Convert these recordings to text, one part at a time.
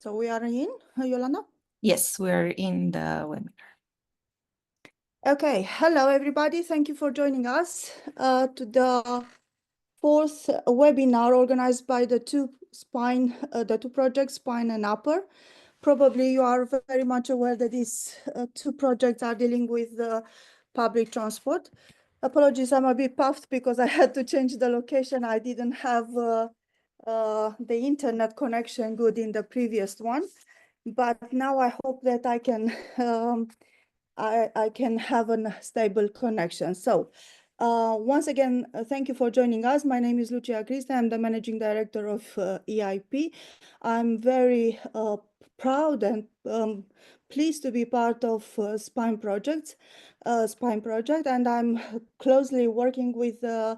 So we are in, Yolanda? Yes, we're in the webinar. Okay, hello everybody. Thank you for joining us to the fourth webinar organized by the two projects, SPINE and Upper. Probably you are very much aware that these two projects are dealing with the public transport. Apologies, I'm a bit puffed because I had to change the location. I didn't have the internet connection good in the previous one. But now I hope that I can I can have a stable connection. So once again, thank you for joining us. My name is Lucia Crista. I'm the Managing Director of EIP. I'm very proud and pleased to be part of SPINE project, and I'm closely working with the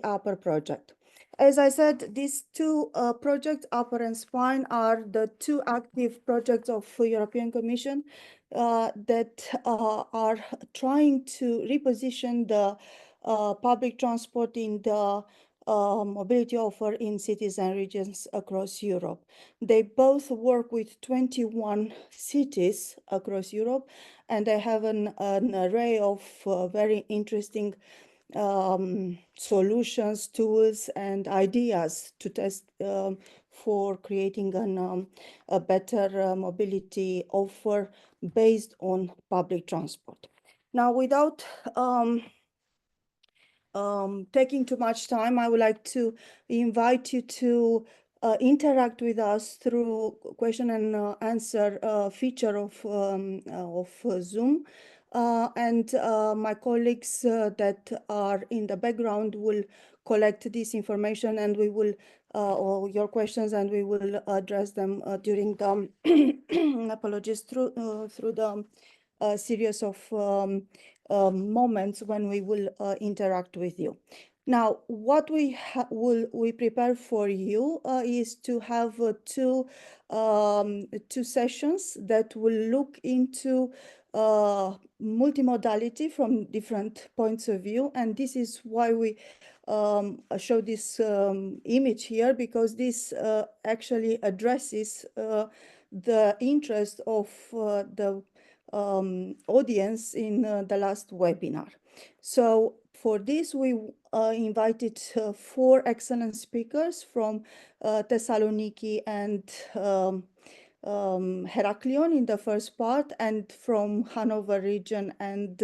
Upper project. As I said, these two projects, Upper and SPINE, are the two active projects of European Commission that are trying to reposition the public transport in the mobility offer in cities and regions across Europe. They both work with 21 cities across Europe, and they have an array of very interesting solutions, tools, and ideas to test for creating a better mobility offer based on public transport. Now, without taking too much time, I would like to invite you to interact with us through question and answer feature of Zoom. And my colleagues that are in the background will collect this information, and we will, or your questions, and we will address them during the, apologies, through the series of moments when we will interact with you. Now, what we prepare for you is to have two sessions that will look into multimodality from different points of view, and this is why we show this image here, because this actually addresses the interest of the audience in the last webinar. So for this, we invited 4 excellent speakers from Thessaloniki and Heraklion in the first part, and from Hanover region and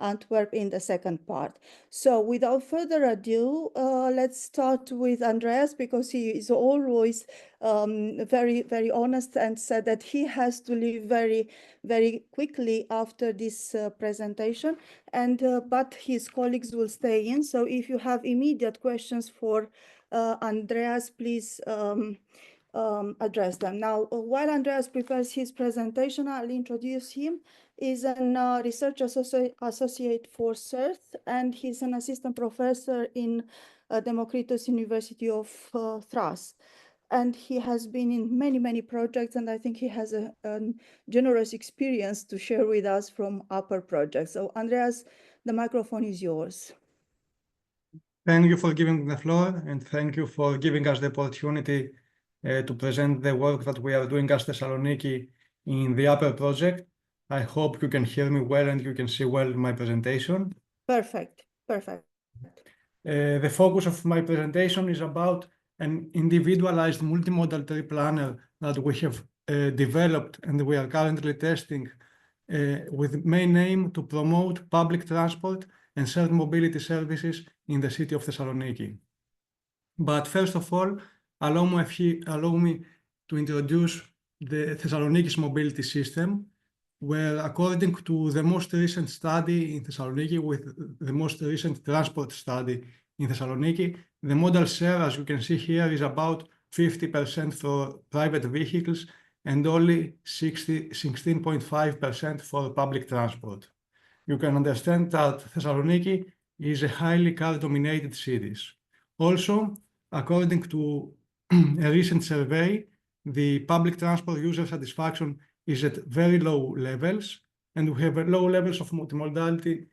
Antwerp in the second part. So without further ado, let's start with Andreas, because he is always very, very honest and said that he has to leave very, very quickly after this presentation, and but his colleagues will stay in. So if you have immediate questions for Andreas, please address them. Now, while Andreas prepares his presentation, I'll introduce him. He's a research associate for CERT, and he's an assistant professor in Democritus University of Thrace. And he has been in many, many projects, and I think he has a generous experience to share with us from Upper projects. So Andreas, the microphone is yours. Thank you for giving the floor, and thank you for giving us the opportunity to present the work that we are doing as Thessaloniki in the Upper project. I hope you can hear me well and you can see well my presentation. Perfect, perfect. The focus of my presentation is about an individualized multimodal trip planner that we have developed and we are currently testing with main aim to promote public transport and shared mobility services in the city of Thessaloniki. But first of all, allow me to introduce the Thessaloniki's mobility system, where according to the most recent study in Thessaloniki, with the most recent transport study in Thessaloniki, the modal share, as you can see here, is about 50% for private vehicles and only 16.5% for public transport. You can understand that Thessaloniki is a highly car-dominated city. Also, according to a recent survey, the public transport user satisfaction is at very low levels, and we have low levels of multimodality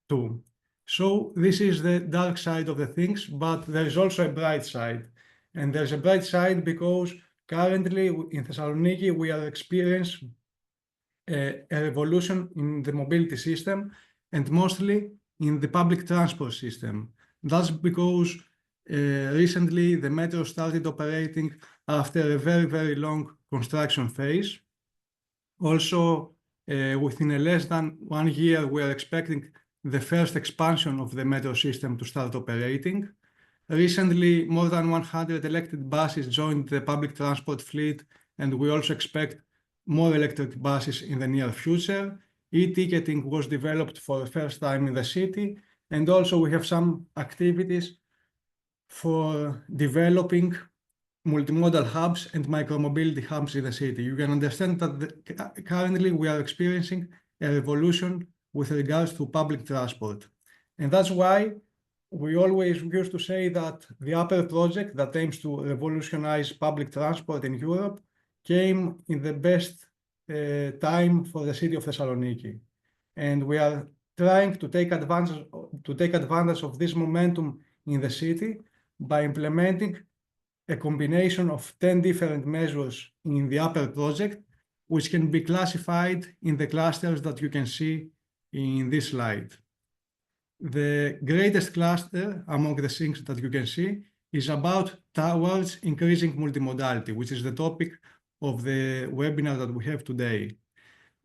too. So this is the dark side of the things, but there is also a bright side. And there's a bright side because Currently, in Thessaloniki, we are experiencing a revolution in the mobility system and mostly in the public transport system. That's because recently the metro started operating after a very, very long construction phase. Also, within a less than 1 year, we are expecting the first expansion of the metro system to start operating. Recently, more than 100 electric buses joined the public transport fleet, and we also expect more electric buses in the near future. E-ticketing was developed for the first time in the city, and also we have some activities for developing multimodal hubs and micromobility hubs in the city. You can understand that currently we are experiencing a revolution with regards to public transport. And that's why we always used to say that the Upper project that aims to revolutionize public transport in Europe came in the best time for the city of Thessaloniki. And we are trying to take advantage of this momentum in the city by implementing a combination of 10 different measures in the Upper project, which can be classified in the clusters that you can see in this slide. The greatest cluster among the things that you can see is about towards increasing multimodality, which is the topic of the webinar that we have today.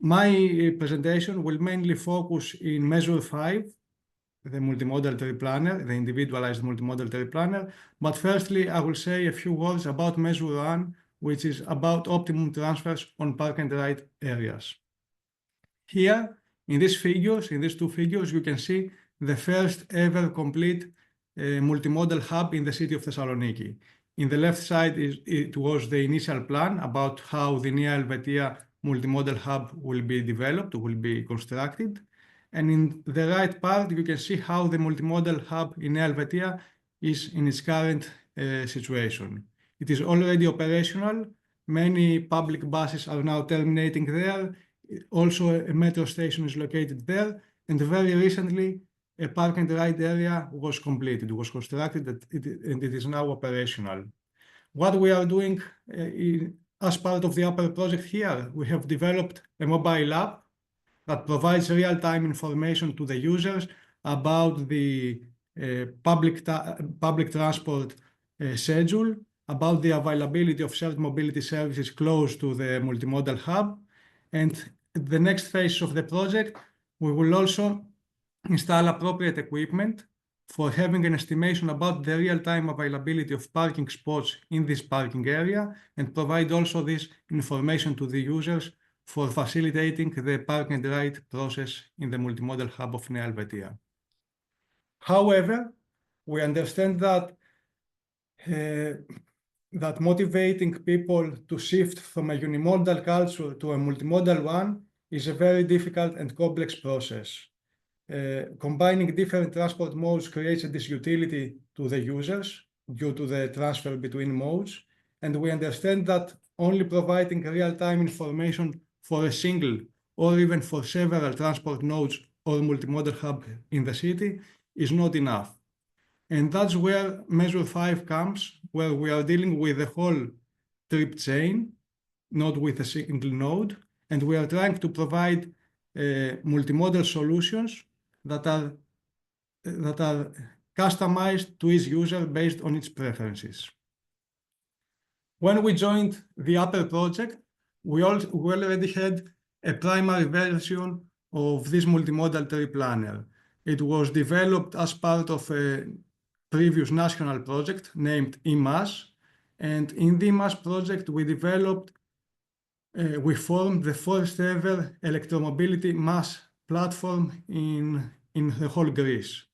My presentation will mainly focus in measure 5, the multimodal trip planner, the individualized multimodal trip planner. But firstly, I will say a few words about measure 1, which is about optimum transfers on park and ride areas. Here, in these two figures, you can see the first ever complete multimodal hub in the city of Thessaloniki. In the left side, it was the initial plan about how the Nea Helvetia multimodal hub will be developed, will be constructed. And in the right part, you can see how the multimodal hub in Nea Helvetia is in its current situation. It is already operational. Many public buses are now terminating there. Also, a metro station is located there. And very recently, a park and ride area was completed. It was constructed and it is now operational. What we are doing as part of the Upper project here, we have developed a mobile app that provides real-time information to the users about the public transport schedule, about the availability of shared mobility services close to the multimodal hub. And the next phase of the project, we will also install appropriate equipment for having an estimation about the real-time availability of parking spots in this parking area and provide also this information to the users for facilitating the park and ride process in the multimodal hub of Nea Helvetia. However, we understand that motivating people to shift from a unimodal culture to a multimodal one is a very difficult and complex process. Combining different transport modes creates a disutility to the users due to the transfer between modes, and we understand that only providing real-time information for a single or even for several transport nodes or multimodal hub in the city is not enough. And that's where measure 5 comes, where we are dealing with the whole trip chain, not with a single node, and we are trying to provide multimodal solutions that are customized to each user based on its preferences. When we joined the Upper project, we already had a primary version of this multimodal trip planner. It was developed as part of a previous national project named IMAS, and in the IMAS project we formed the first ever electromobility mass platform in the whole Greece.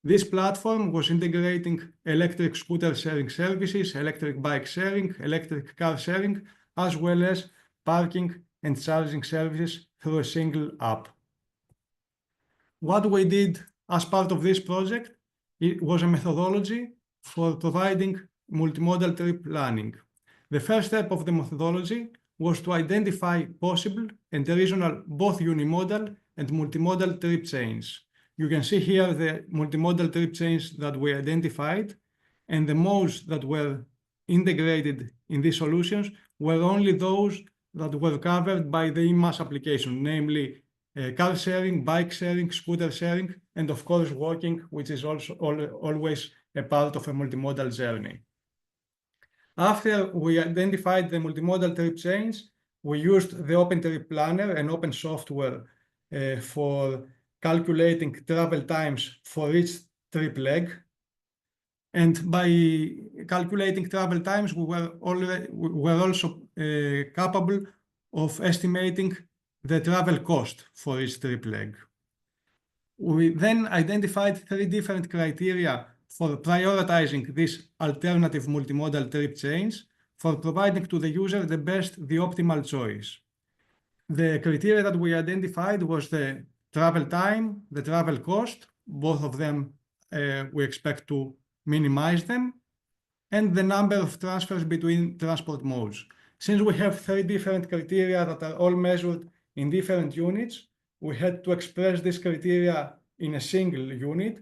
This platform was integrating electric scooter sharing services, electric bike sharing, electric car sharing, as well as parking and charging services through a single app. What we did as part of this project was a methodology for providing multimodal trip planning. The first step of the methodology was to identify possible and reasonable both unimodal and multimodal trip chains. You can see here the multimodal trip chains that we identified and the modes that were integrated in these solutions were only those that were covered by the e-mass application, namely car sharing, bike sharing, scooter sharing, and of course walking, which is also always a part of a multimodal journey. After we identified the multimodal trip chains, we used the Open Trip Planner and open software for calculating travel times for each trip leg. And by calculating travel times, we were also capable of estimating the travel cost for each trip leg. We then identified 3 different criteria for prioritizing these alternative multimodal trip chains for providing to the user the optimal choice. The criteria that we identified was the travel time, the travel cost, both of them we expect to minimize them, and the number of transfers between transport modes. Since we have 3 different criteria that are all measured in different units, we had to express this criteria in a single unit,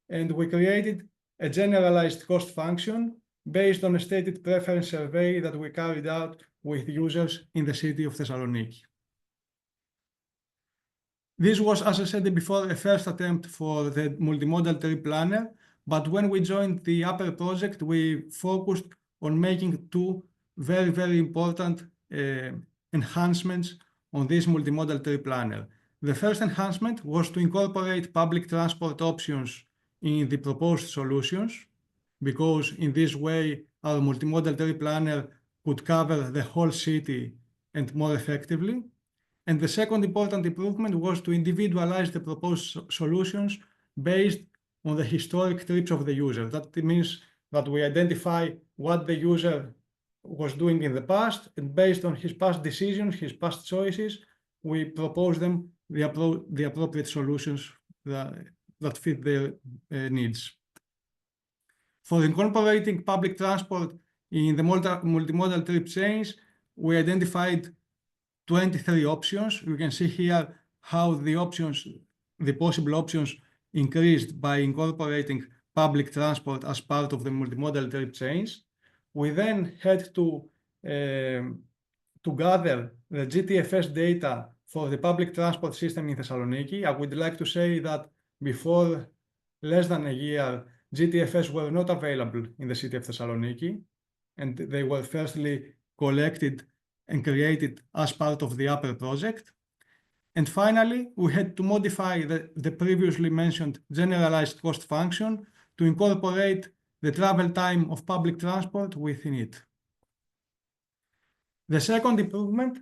and we created a generalized cost function based on a stated preference survey that we carried out with users in the city of Thessaloniki. This was, as I said before, a first attempt for the multimodal trip planner, but when we joined the Upper project, we focused on making 2 very, very important enhancements on this multimodal trip planner. The first enhancement was to incorporate public transport options in the proposed solutions, because in this way our multimodal trip planner could cover the whole city and more effectively. And the second important improvement was to individualize the proposed solutions based on the historic trips of the user. That means that we identify what the user was doing in the past, and based on his past decisions, his past choices, we propose them the appropriate solutions that fit their needs. For incorporating public transport in the multimodal trip chains, we identified 23 options. You can see here how the possible options increased by incorporating public transport as part of the multimodal trip chains. We then had to gather the GTFS data for the public transport system in Thessaloniki. I would like to say that before less than a year, GTFS were not available in the city of Thessaloniki, and they were firstly collected and created as part of the Upper project. And finally, we had to modify the previously mentioned generalized cost function to incorporate the travel time of public transport within it. The second improvement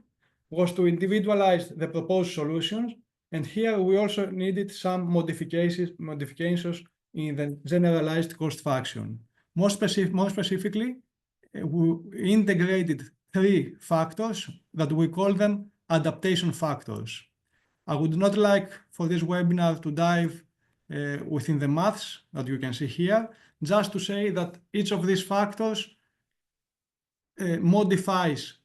was to individualize the proposed solutions, and here we also needed some modifications in the generalized cost function. More specifically, we integrated 3 factors that we call them adaptation factors. I would not like for this webinar to dive within the maths that you can see here, just to say that each of these factors modifies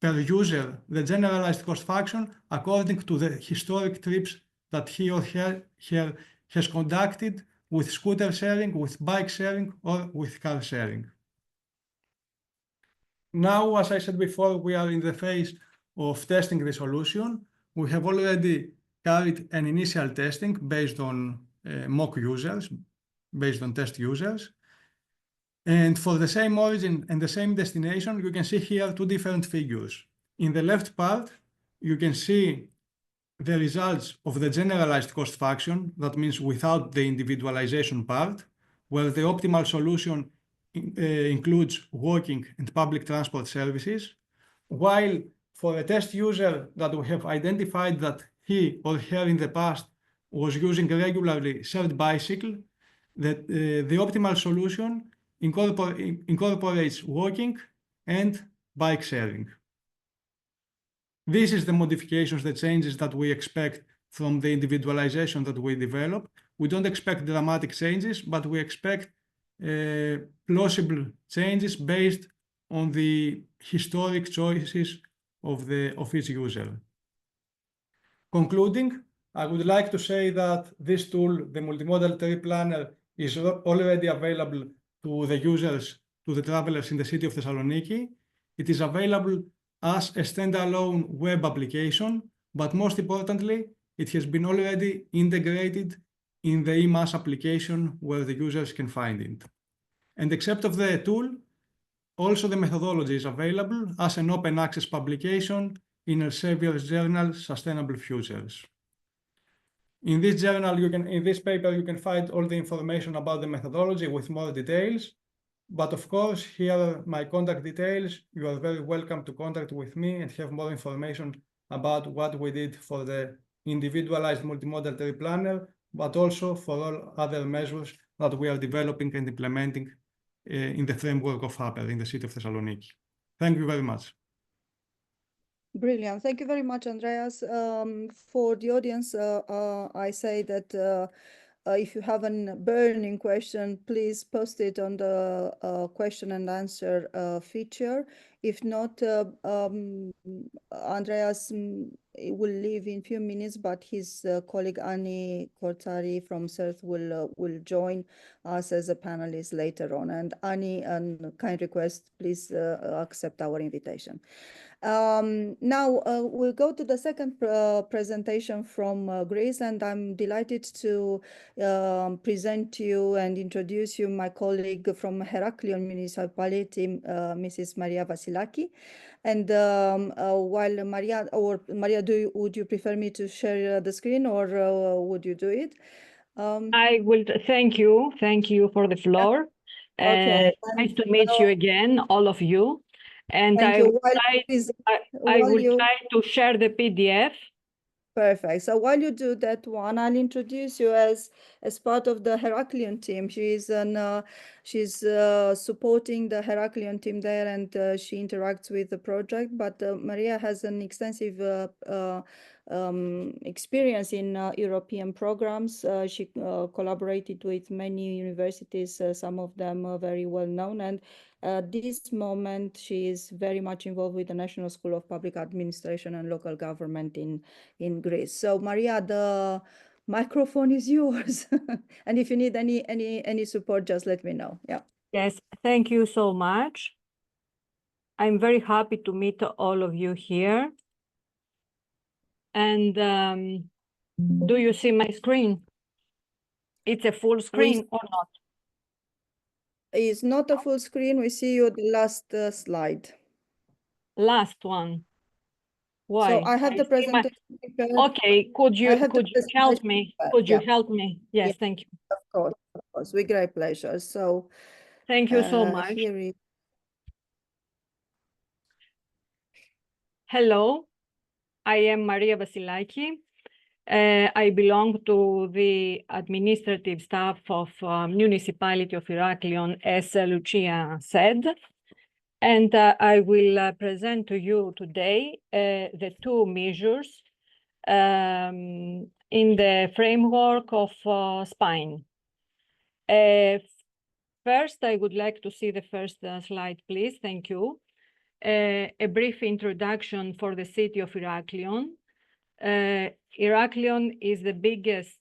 per user the generalized cost function according to the historic trips that he or her has conducted with scooter sharing, with bike sharing, or with car sharing. Now, as I said before, we are in the phase of testing the solution. We have already carried an initial testing based on mock users, based on test users. And for the same origin and the same destination, you can see here 2 different figures. In the left part, you can see the results of the generalized cost function, that means without the individualization part, where the optimal solution includes walking and public transport services, while for a test user that we have identified that he or her in the past was using regularly shared bicycle, that the optimal solution incorporates walking and bike sharing. This is the modifications, the changes that we expect from the individualization that we develop. We don't expect dramatic changes, but we expect plausible changes based on the historic choices of each user. Concluding, I would like to say that this tool, the Multimodal Trip Planner, is already available to the users to the travelers in the city of Thessaloniki. It is available as a standalone web application, but most importantly, it has been already integrated in the EMAS application where the users can find it. And except of the tool, also the methodology is available as an open access publication in Elsevier's journal, Sustainable Futures. In this journal, in this paper, you can find all the information about the methodology with more details. But of course, here are my contact details. You are very welcome to contact with me and have more information about what we did for the individualized multimodal trip planner, but also for all other measures that we are developing and implementing in the framework of Upper in the city of Thessaloniki. Thank you very much. Brilliant. Thank you very much, Andreas. For the audience, I say that if you have a burning question, please post it on the question and answer feature. If not, Andreas will leave in a few minutes, but his colleague Annie Cortari from CERT will join us as a panelist later on. And Annie, a kind request, please accept our invitation. Now we'll go to the second presentation from Greece, and I'm delighted to present to you and introduce you my colleague from Heraklion municipality, Mrs. Maria Vasilaki. And while Maria, would you prefer me to share the screen, or would you do it? I will. Thank you for the floor. Okay. Nice to meet you again, all of you. And Thank I you. will try to share the PDF. Perfect. So while you do that one, I'll introduce you as part of the Heraklion team. She's supporting the Heraklion team there, and she interacts with the project. But Maria has an extensive experience in European programs. She collaborated with many universities, some of them are very well known, and at this moment she is very much involved with the National School of Public Administration and Local Government in Greece. So Maria, the microphone is yours. And if you need any support, just let me know. Yeah. Yes, thank you so much. I'm very happy to meet all of you here. And do you see my screen? It's a full screen or not? It's not a full screen. We see you the last slide. Last one. Why? So I have the presentation prepared. Okay, could you help me? Could you help me? Yes, yeah. Thank you. Of course, with great pleasure. So thank you so much. Hello, I am Maria Vasilaki. I belong to the administrative staff of municipality of Heraklion, as Lucia said. And I will present to you today the two measures in the framework of SPINE. First, I would like to see the first slide, please. Thank you. A brief introduction for the city of Heraklion. Heraklion is the biggest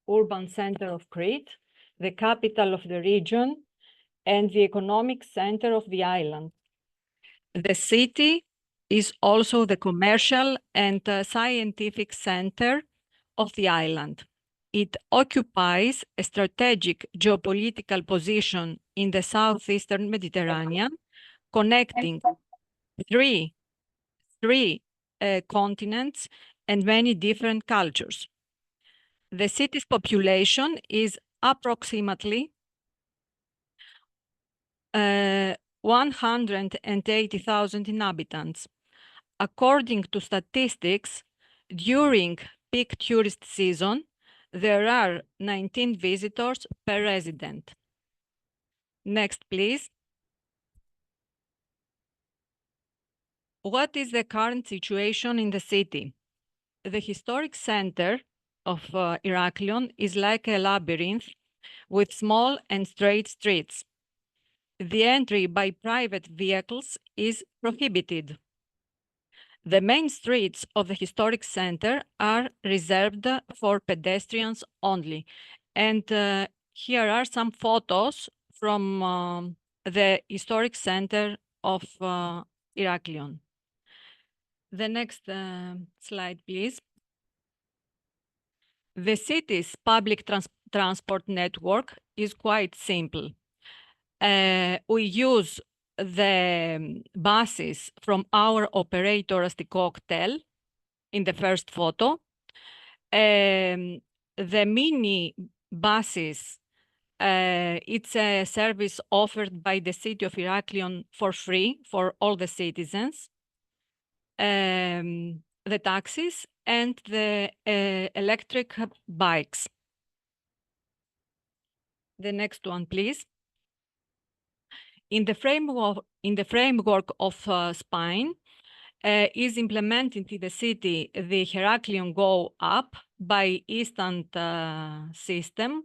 urban center of Crete, the capital of the region, and the economic center of the island. The city is also the commercial and scientific center of the island. It occupies a strategic geopolitical position in the southeastern Mediterranean, connecting three continents and many different cultures. The city's population is approximately 180,000 inhabitants. According to statistics, during peak tourist season, there are 19 visitors per resident. Next, please. What is the current situation in the city? The historic center of Heraklion is like a labyrinth with small and straight streets. The entry by private vehicles is prohibited. The main streets of the historic center are reserved for pedestrians only. And here are some photos from the historic center of Heraklion. The next slide, please. The city's public transport network is quite simple. We use the buses from our operator as the cocktail in the first photo. The mini buses, it's a service offered by the city of Heraklion for free for all the citizens. The taxis and the electric bikes. The next one, please. In the framework of SPINE, is implemented in the city the Heraklion Go app by Instant System,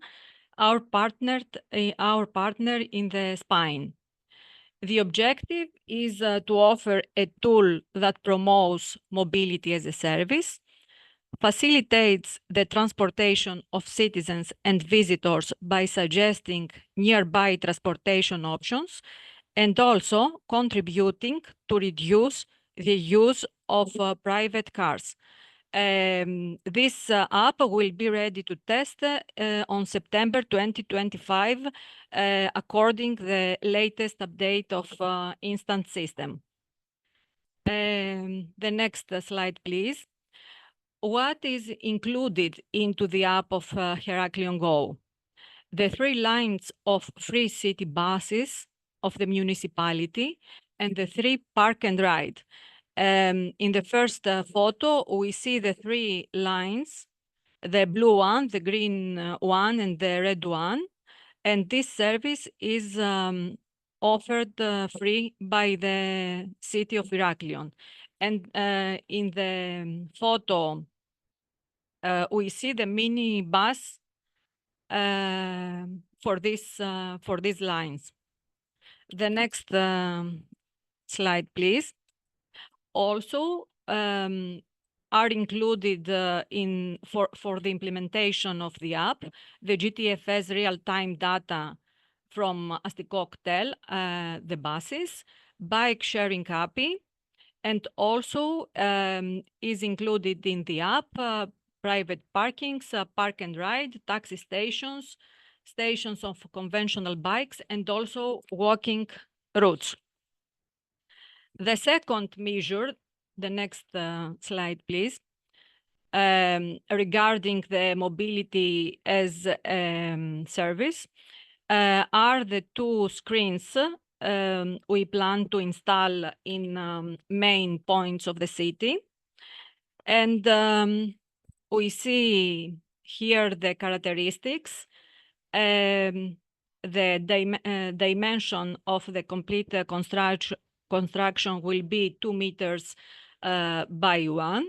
our partner in the SPINE. The objective is to offer a tool that promotes mobility as a service, facilitates the transportation of citizens and visitors by suggesting nearby transportation options, and also contributing to reduce the use of private cars. This app will be ready to test on September 2025, according to the latest update of Instant System. The next slide, please. What is included into the app of Heraklion Go? The 3 lines of free city buses of the municipality and the 3 park and ride. In the first photo, we see the 3 lines, the blue one, the green one, and the red one. And this service is offered free by the city of Heraklion. And in the photo, we see the mini bus for these lines. The next slide, please. Also are included for the implementation of the app, the GTFS real-time data from as the cocktail, the buses, bike sharing API, and also is included in the app private parkings, park and ride, taxi stations, stations of conventional bikes, and also walking routes. The second measure, the next slide, please, regarding the mobility as service, are the 2 screens we plan to install in main points of the city. And we see here the characteristics. The dimension of the complete construction will be 2 meters by 1.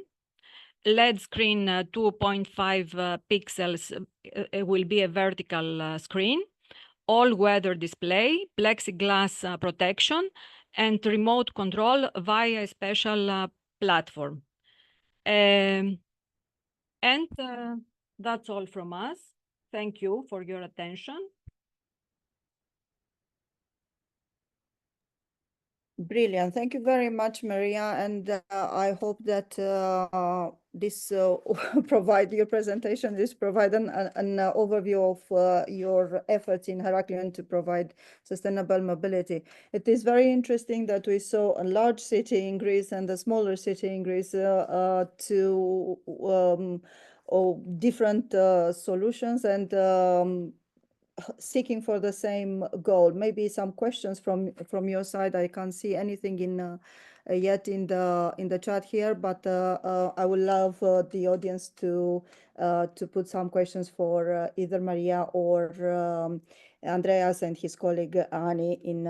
LED screen 2.5 pixels will be a vertical screen, all-weather display, plexiglass protection, and remote control via a special platform. And that's all from us. Thank you for your attention. Brilliant. Thank you very much, Maria. And I hope that this your presentation provide an overview of your efforts in Heraklion to provide sustainable mobility. It is very interesting that we saw a large city in Greece and a smaller city in Greece to different solutions and seeking for the same goal. Maybe some questions from your side. I can't see anything in yet in the chat here, but I would love the audience to put some questions for either Maria or Andreas and his colleague Ani in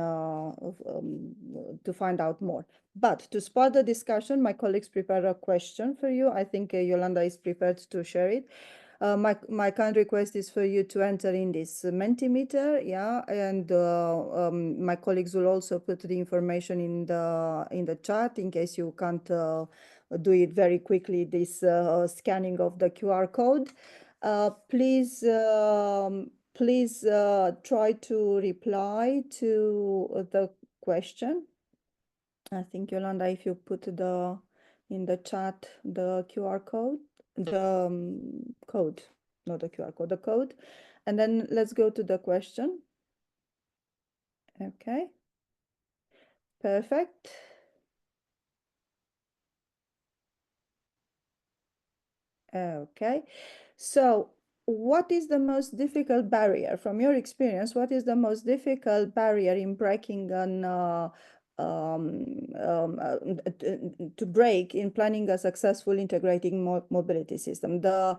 to find out more. But to start the discussion, my colleagues prepared a question for you. I think Yolanda is prepared to share it. My kind request is for you to enter in this Mentimeter, yeah, and my colleagues will also put the information in the chat in case you can't do it very quickly. This scanning of the QR code. Please please try to reply to the question. I think, Yolanda, if you put in the chat the QR code, the code, not the QR code, the code, and then let's go to the question. Okay, perfect. Okay, so what is the most difficult barrier from your experience? What is the most difficult barrier in breaking to break in planning a successful integrating mobility system? The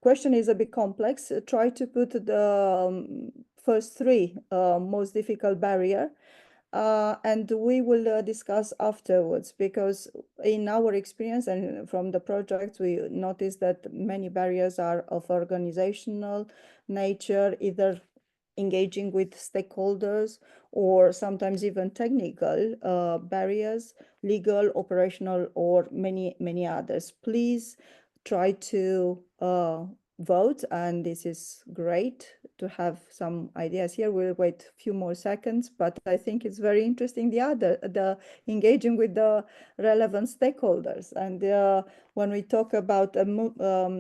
question is a bit complex. Try to put the first three most difficult barrier. And we will discuss afterwards, because in our experience and from the project, we noticed that many barriers are of organizational nature, either engaging with stakeholders or sometimes even technical barriers, legal, operational, or many others. Please try to vote, and this is great to have some ideas here. We'll wait a few more seconds, but I think it's very interesting the engaging with the relevant stakeholders. And when we talk about a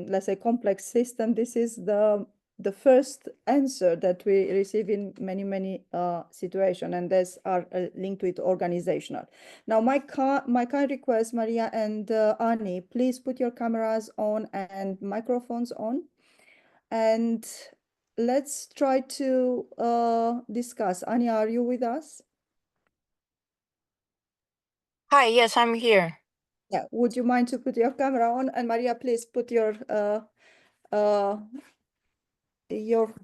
let's say complex system, this is the first answer that we receive in many situations, and these are linked with organizational. Now, my kind request, Maria and Ani, please put your cameras on and microphones on, and let's try to discuss. Ani, are you with us? Hi, yes, I'm here. Yeah, would you mind to put your camera on? And Maria, please put your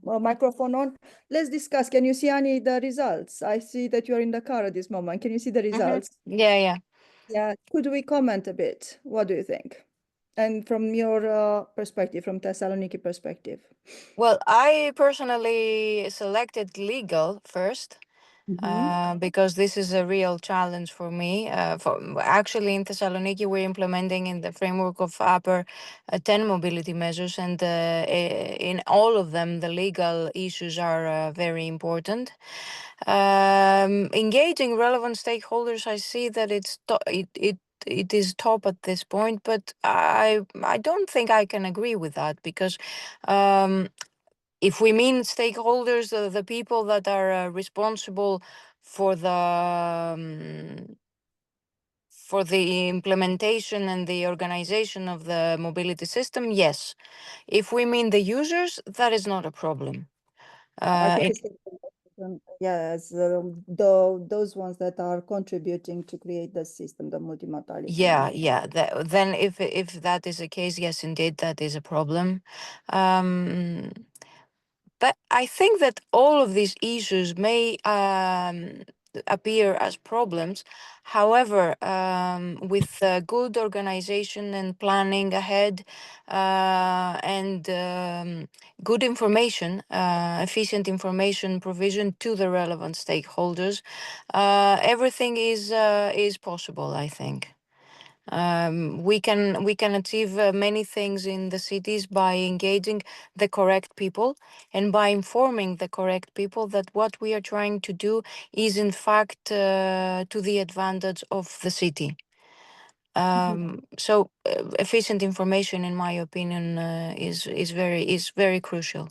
microphone on. Let's discuss. Can you see Ani the results? I see that you're in the car at this moment. Can you see the results? Yeah. Yeah. Could we comment a bit? What do you think? And from your perspective, from Thessaloniki perspective. Well, I personally selected legal first. Because this is a real challenge for me. Actually, in Thessaloniki, we're implementing in the framework of Upper 10 mobility measures, and in all of them, the legal issues are very important. Engaging relevant stakeholders, I see that it is top at this point, but I don't think I can agree with that, because if we mean stakeholders, the people that are responsible for the implementation and the organization of the mobility system, yes. If we mean the users, that is not a problem. I think yes, those ones that are contributing to create the system, the multimodality. Yeah. Then if that is the case, yes, indeed, that is a problem. But I think that all of these issues may appear as problems. However, with good organization and planning ahead, and good information, efficient information provision to the relevant stakeholders, everything is possible, I think. We can achieve many things in the cities by engaging the correct people and by informing the correct people that what we are trying to do is in fact to the advantage of the city. So efficient information, in my opinion, is very crucial.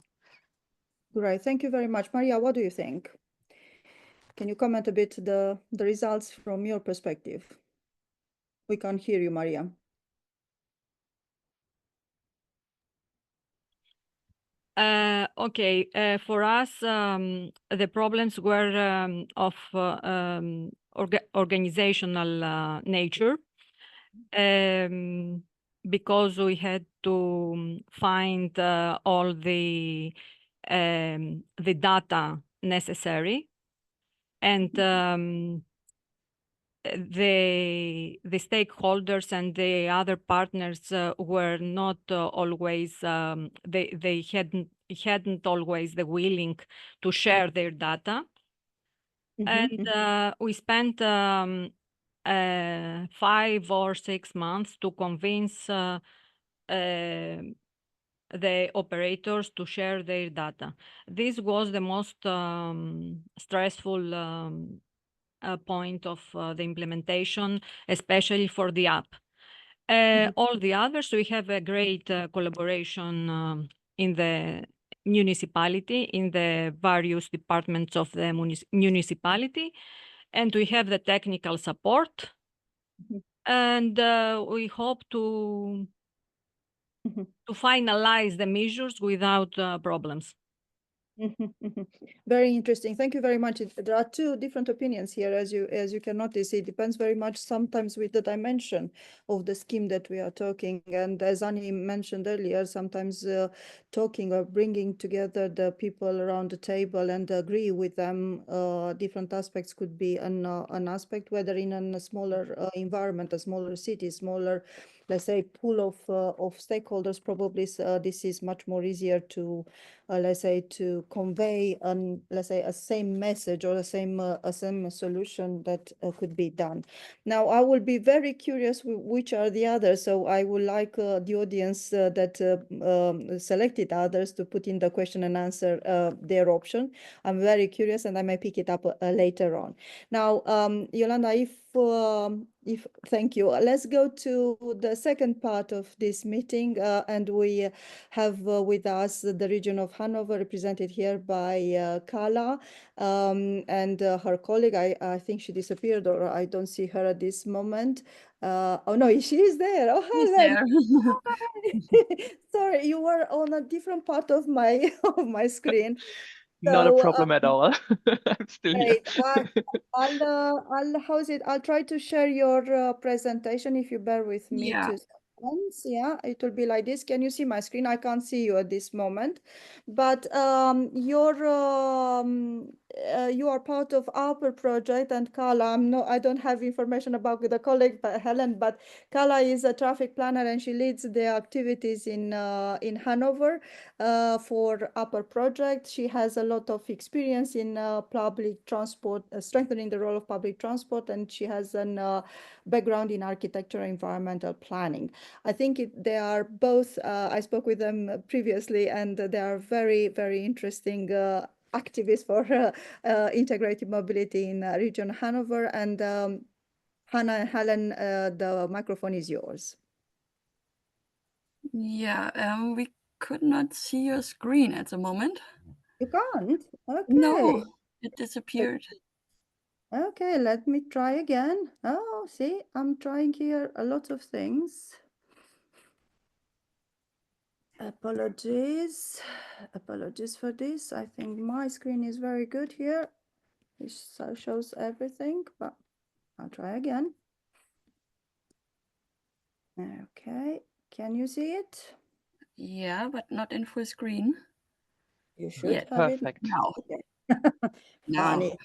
Great, thank you very much. Maria, what do you think? Can you comment a bit the results from your perspective? We can't hear you, Maria. Okay, for us, the problems were of organizational nature, because we had to find all the data necessary, and the stakeholders and the other partners were not always they hadn't always the willing to share their data. And we spent 5 or 6 months to convince the operators to share their data. This was the most stressful point of the implementation, especially for the app. All the others, we have a great collaboration in the municipality, in the various departments of the municipality, and we have the technical support. And we hope to finalize the measures without problems. Very interesting. Thank you very much. There are two different opinions here, as you can notice. It depends very much sometimes with the dimension of the scheme that we are talking. And as Annie mentioned earlier, sometimes talking or bringing together the people around the table and agree with them, different aspects could be an aspect, whether in a smaller environment, a smaller city, smaller, let's say, pool of stakeholders. Probably this is much more easier to let's say, to convey let's say, a same message or a same solution that could be done. Now, I will be very curious which are the others. So I would like the audience that selected others to put in the question and answer their option. I'm very curious, and I may pick it up later on. Now, Yolanda, if thank you. Let's go to the second part of this meeting, and we have with us the region of Hanover, represented here by Kala, and her colleague. I think she disappeared, or I don't see her at this moment. Oh no, she is there. Oh, hello. Sorry, you were on a different part of my of my screen. Not a problem at all. I'm still here. I'll try to share your presentation if you bear with me. Yeah. 2 seconds. Yeah, it will be like this. Can you see my screen? I can't see you at this moment, but you are part of Upper project, and Kala, I don't have information about the colleague, but Helen, but Kala is a traffic planner and she leads the activities in Hanover for Upper project. She has a lot of experience in public transport, strengthening the role of public transport, and she has a background in architecture and environmental planning. I think they are both, I spoke with them previously, and they are very, very interesting activists for integrated mobility in region Hanover. And Hannah and Helen, the microphone is yours. Yeah, we could not see your screen at the moment. You can't? Okay. No, it disappeared. Okay, let me try again. Oh, see, I'm trying here a lot of things. Apologies for this. I think my screen is very good here. It shows everything, but I'll try again. Okay, can you see it? Yeah, but not in full screen. You should Yeah, have perfect. it now. Okay. Now. Funny.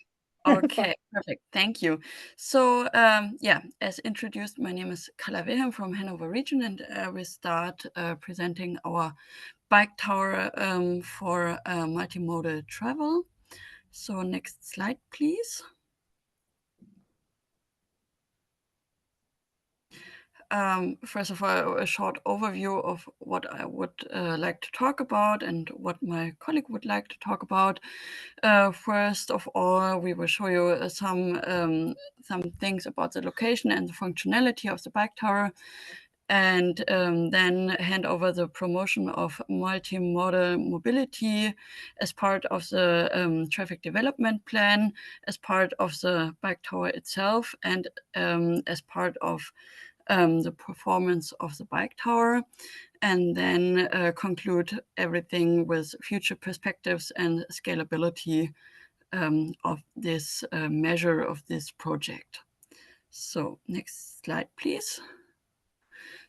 Okay, perfect. Thank you. So, yeah, as introduced, my name is Kala Wilhelm from Hanover region, and we start presenting our bike tower for multimodal travel. So next slide, please. First of all, a short overview of what I would like to talk about and what my colleague would like to talk about. First of all, we will show you some things about the location and the functionality of the bike tower, and then hand over the promotion of multimodal mobility as part of the traffic development plan, as part of the bike tower itself, and as part of the performance of the bike tower, and then conclude everything with future perspectives and scalability of this measure of this project. So next slide, please.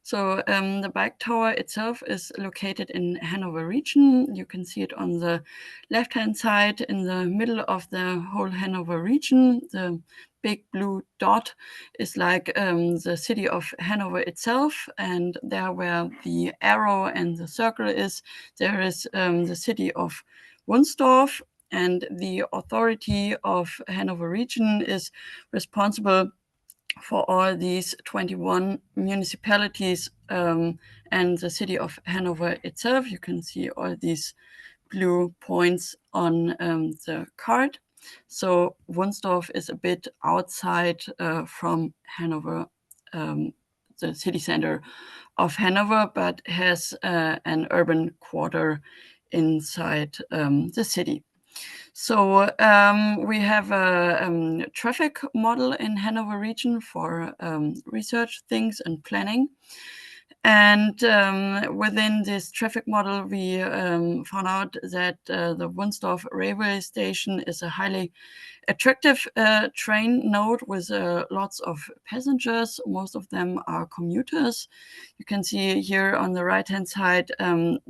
So the bike tower itself is located in Hanover region. You can see it on the left-hand side in the middle of the whole Hanover region. The big blue dot is like the city of Hanover itself, and there where the arrow and the circle is, there is the city of Wunstorf, and the authority of Hanover region is responsible for all these 21 municipalities and the city of Hanover itself. You can see all these blue points on the card. So Wunstorf is a bit outside from Hanover, the city center of Hanover, but has an urban quarter inside the city. So we have a traffic model in Hanover region for research things and planning. And within this traffic model, we found out that the Wunstorf railway station is a highly attractive train node with lots of passengers. Most of them are commuters. You can see here on the right-hand side the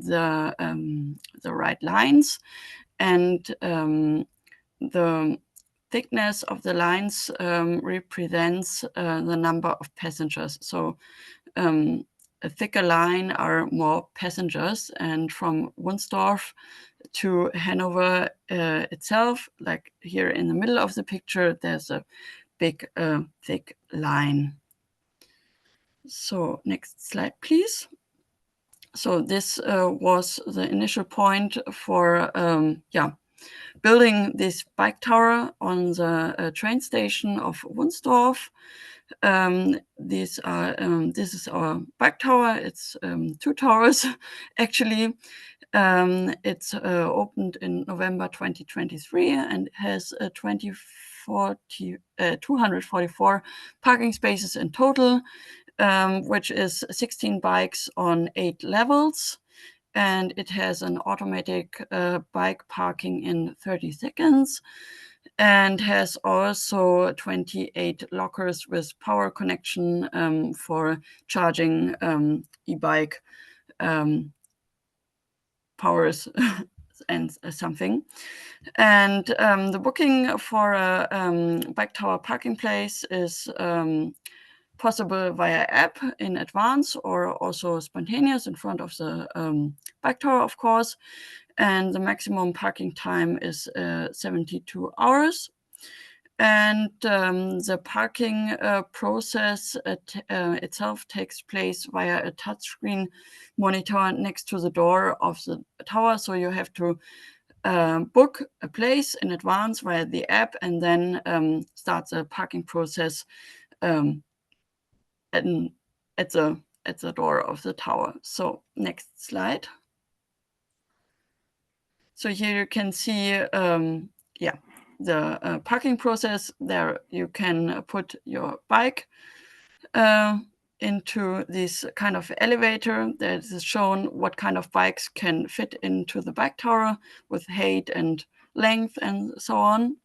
right lines, and the thickness of the lines represents the number of passengers. So a thicker line are more passengers, and from Wunstorf to Hanover itself, like here in the middle of the picture, there's a big thick line. So next slide, please. So this was the initial point for building this bike tower on the train station of Wunstorf. This is our bike tower. It's 2 towers actually. It's opened in November 2023 and has 244 parking spaces in total, which is 16 bikes on 8 levels. And it has an automatic bike parking in 30 seconds, and has also 28 lockers with power connection for charging e-bike powers and something. And the booking for a bike tower parking place is possible via app in advance, or also spontaneous in front of the bike tower, of course. And the maximum parking time is 72 hours. And the parking process itself takes place via a touchscreen monitor next to the door of the tower. So you have to book a place in advance via the app, and then start the parking process at the door of the tower. So next slide. So here you can see the parking process. There you can put your bike into this kind of elevator that is shown what kind of bikes can fit into the bike tower with height and length and so on.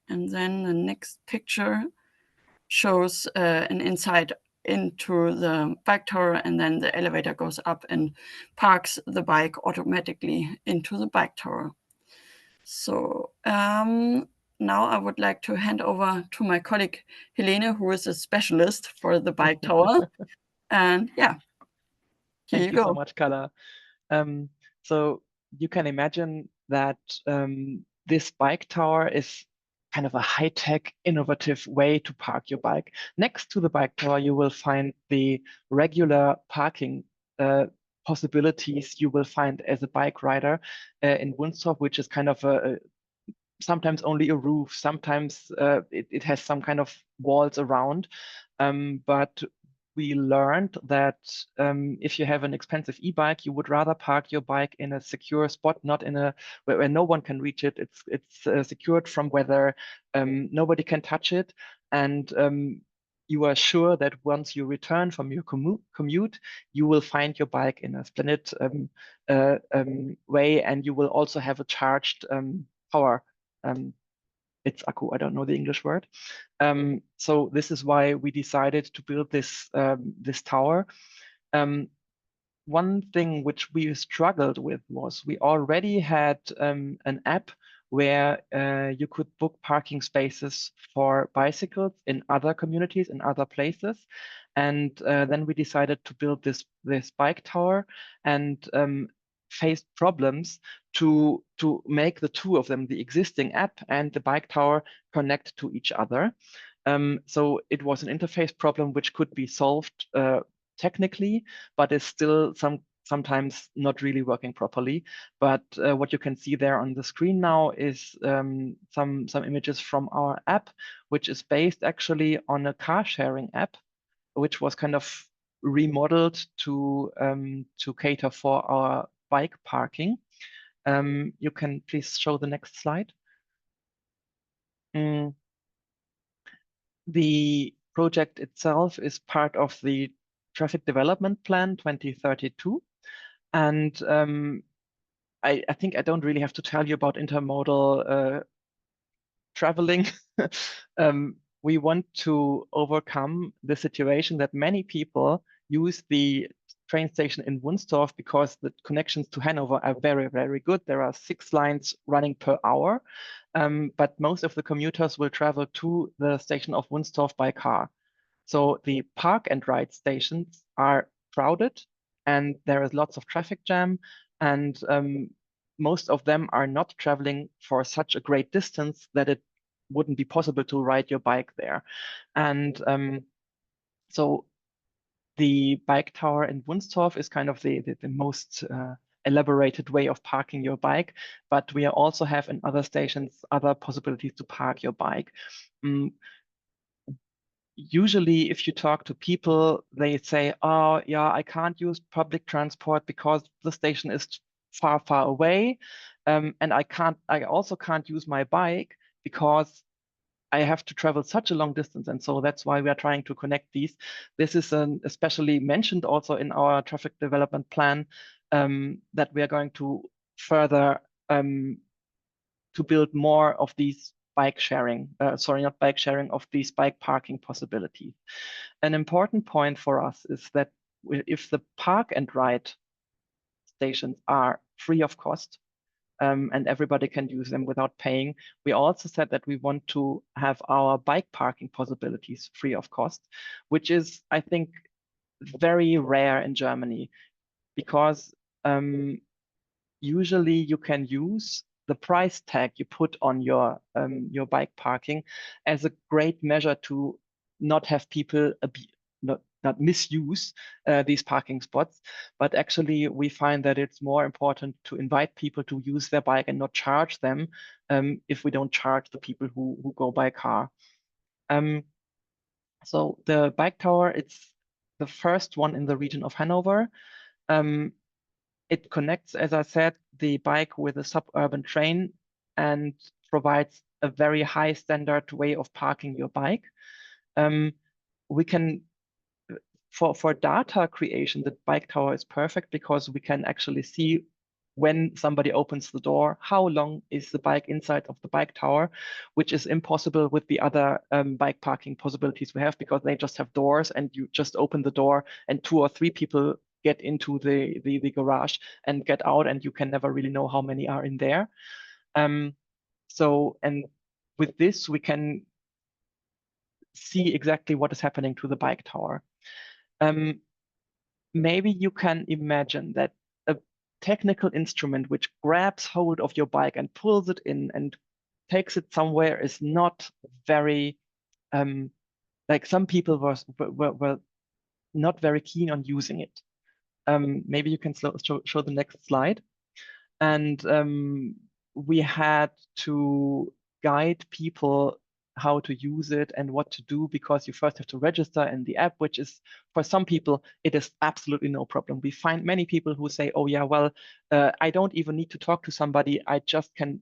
And then the next picture shows an insight into the bike tower, and then the elevator goes up and parks the bike automatically into the bike tower. So now I would like to hand over to my colleague Helene, who is a specialist for the bike tower. And yeah, here Thank you you so go. much, Carla. So you can imagine that this bike tower is kind of a high-tech, innovative way to park your bike. Next to the bike tower, you will find the regular parking possibilities you will find as a bike rider in Wunstorf, which is kind of sometimes only a roof, sometimes it has some kind of walls around. But we learned that if you have an expensive e-bike, you would rather park your bike in a secure spot, not in a where no one can reach it. It's secured from weather. Nobody can touch it, and you are sure that once you return from your commute, you will find your bike in a splendid way, and you will also have a charged power. It's akku, I don't know the English word. So this is why we decided to build this this tower. One thing which we struggled with was we already had an app where you could book parking spaces for bicycles in other communities, in other places. And then we decided to build this bike tower, and faced problems to make the two of them, the existing app and the bike tower, connect to each other. So it was an interface problem which could be solved technically, but is still sometimes not really working properly. But what you can see there on the screen now is some images from our app, which is based actually on a car sharing app, which was kind of remodeled to cater for our bike parking. You can please show the next slide. The project itself is part of the Traffic Development Plan 2032. And I think I don't really have to tell you about intermodal traveling. We want to overcome the situation that many people use the train station in Wunstorf because the connections to Hanover are very, very good. There are 6 lines running per hour, but most of the commuters will travel to the station of Wunstorf by car. So the park and ride stations are crowded and there is lots of traffic jam, and most of them are not traveling for such a great distance that it wouldn't be possible to ride your bike there. And so the bike tower in Wunstorf is kind of the most elaborated way of parking your bike, but we also have in other stations other possibilities to park your bike. Usually, if you talk to people, they say, oh, yeah, I can't use public transport because the station is far, far away. And I also can't use my bike because I have to travel such a long distance. And so that's why we are trying to connect these. This is especially mentioned also in our traffic development plan, that we are going to further to build more of these bike sharing, of these bike parking possibilities. An important point for us is that if the park and ride stations are free of cost, and everybody can use them without paying, we also said that we want to have our bike parking possibilities free of cost, which is, I think, very rare in Germany, because usually you can use the price tag you put on your bike parking as a great measure to not have people not misuse these parking spots. But actually, we find that it's more important to invite people to use their bike and not charge them if we don't charge the people who go by car. So the bike tower, it's the first one in the region of Hanover. It connects, as I said, the bike with a suburban train and provides a very high standard way of parking your bike. We can, for data creation, the bike tower is perfect because we can actually see when somebody opens the door, how long is the bike inside of the bike tower, which is impossible with the other bike parking possibilities we have, because they just have doors and you just open the door and 2 or 3 people get into the garage and get out, and you can never really know how many are in there. And with this, we can see exactly what is happening to the bike tower. Maybe you can imagine that a technical instrument which grabs hold of your bike and pulls it in and takes it somewhere is not very, like some people were not very keen on using it. Maybe you can show the next slide. And we had to guide people how to use it and what to do, because you first have to register in the app, which is, for some people, it is absolutely no problem. We find many people who say, oh yeah, well, I don't even need to talk to somebody. I just can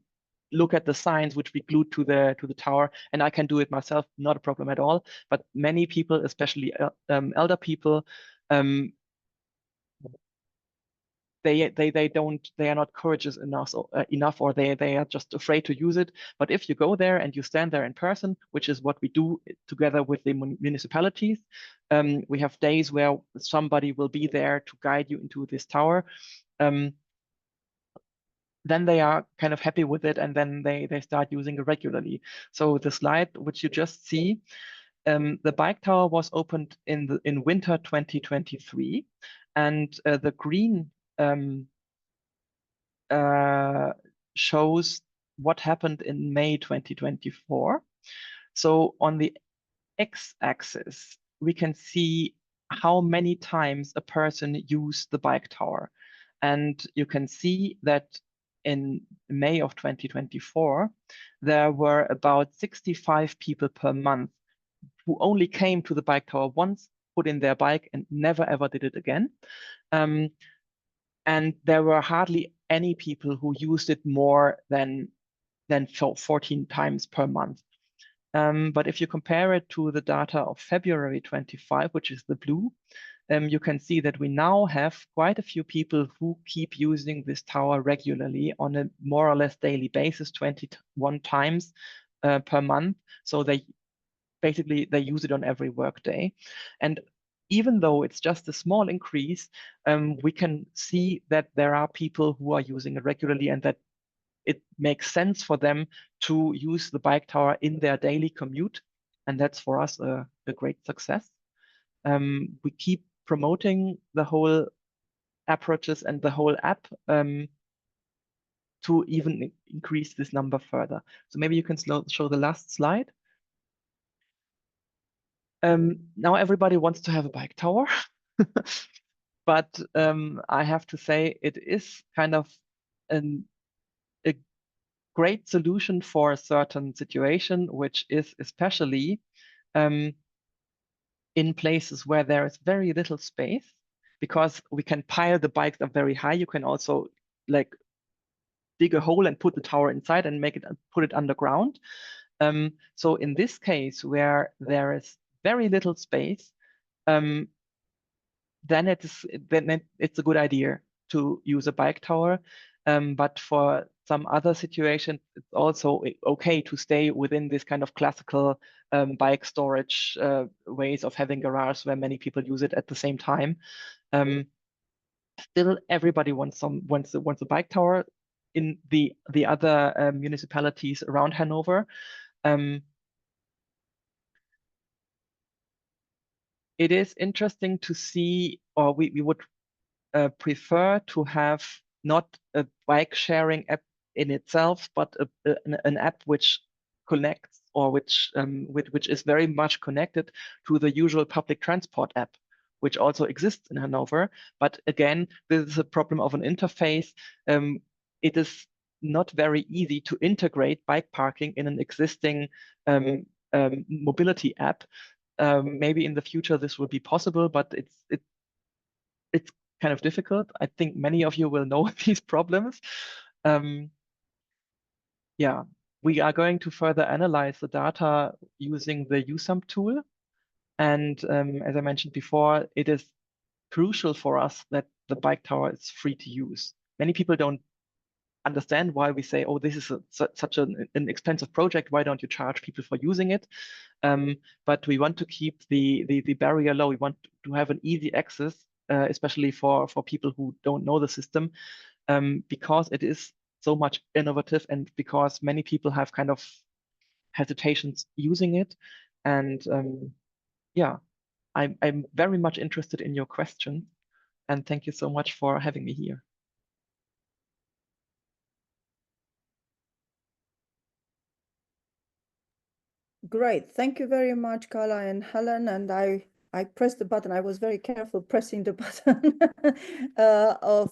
look at the signs which we glued to the tower, and I can do it myself, not a problem at all. But many people, especially elder people, they are not courageous enough, or they are just afraid to use it. But if you go there and you stand there in person, which is what we do together with the municipalities, we have days where somebody will be there to guide you into this tower. Then they are kind of happy with it, and then they start using it regularly. So the slide which you just see, the bike tower was opened in winter 2023, and the green shows what happened in May 2024. So on the x-axis, we can see how many times a person used the bike tower. And you can see that in May of 2024, there were about 65 people per month who only came to the bike tower once, put in their bike, and never ever did it again. And there were hardly any people who used it more than 14 times per month. But if you compare it to the data of February 25, which is the blue, you can see that we now have quite a few people who keep using this tower regularly on a more or less daily basis, 21 times per month. So they use it on every workday. And even though it's just a small increase, we can see that there are people who are using it regularly and that it makes sense for them to use the bike tower in their daily commute. And that's for us a great success. We keep promoting the whole approaches and the whole app to even increase this number further. So maybe you can show the last slide. Now everybody wants to have a bike tower, but I have to say it is kind of a great solution for a certain situation, which is especially in places where there is very little space, because we can pile the bikes up very high. You can also like dig a hole and put the tower inside and put it underground. So in this case, where there is very little space, then it's a good idea to use a bike tower. But for some other situation, it's also okay to stay within this kind of classical bike storage ways of having garages where many people use it at the same time. Still, everybody wants a bike tower in the other municipalities around Hanover. It is interesting to see, or we would prefer to have not a bike sharing app in itself, but an app which connects, or which is very much connected to the usual public transport app, which also exists in Hanover. But again, this is a problem of an interface. It is not very easy to integrate bike parking in an existing mobility app. Maybe in the future this will be possible, but it's kind of difficult. I think many of you will know these problems. Yeah, we are going to further analyze the data using the USUM tool. And as I mentioned before, it is crucial for us that the bike tower is free to use. Many people don't understand why we say, oh, this is such an expensive project. Why don't you charge people for using it? But we want to keep the barrier low. We want to have an easy access, especially for people who don't know the system, because it is so much innovative and because many people have kind of hesitations using it. And yeah, I'm very much interested in your question. And thank you so much for having me here. Great. Thank you very much, Carla and Helen. And I pressed the button. I was very careful pressing the button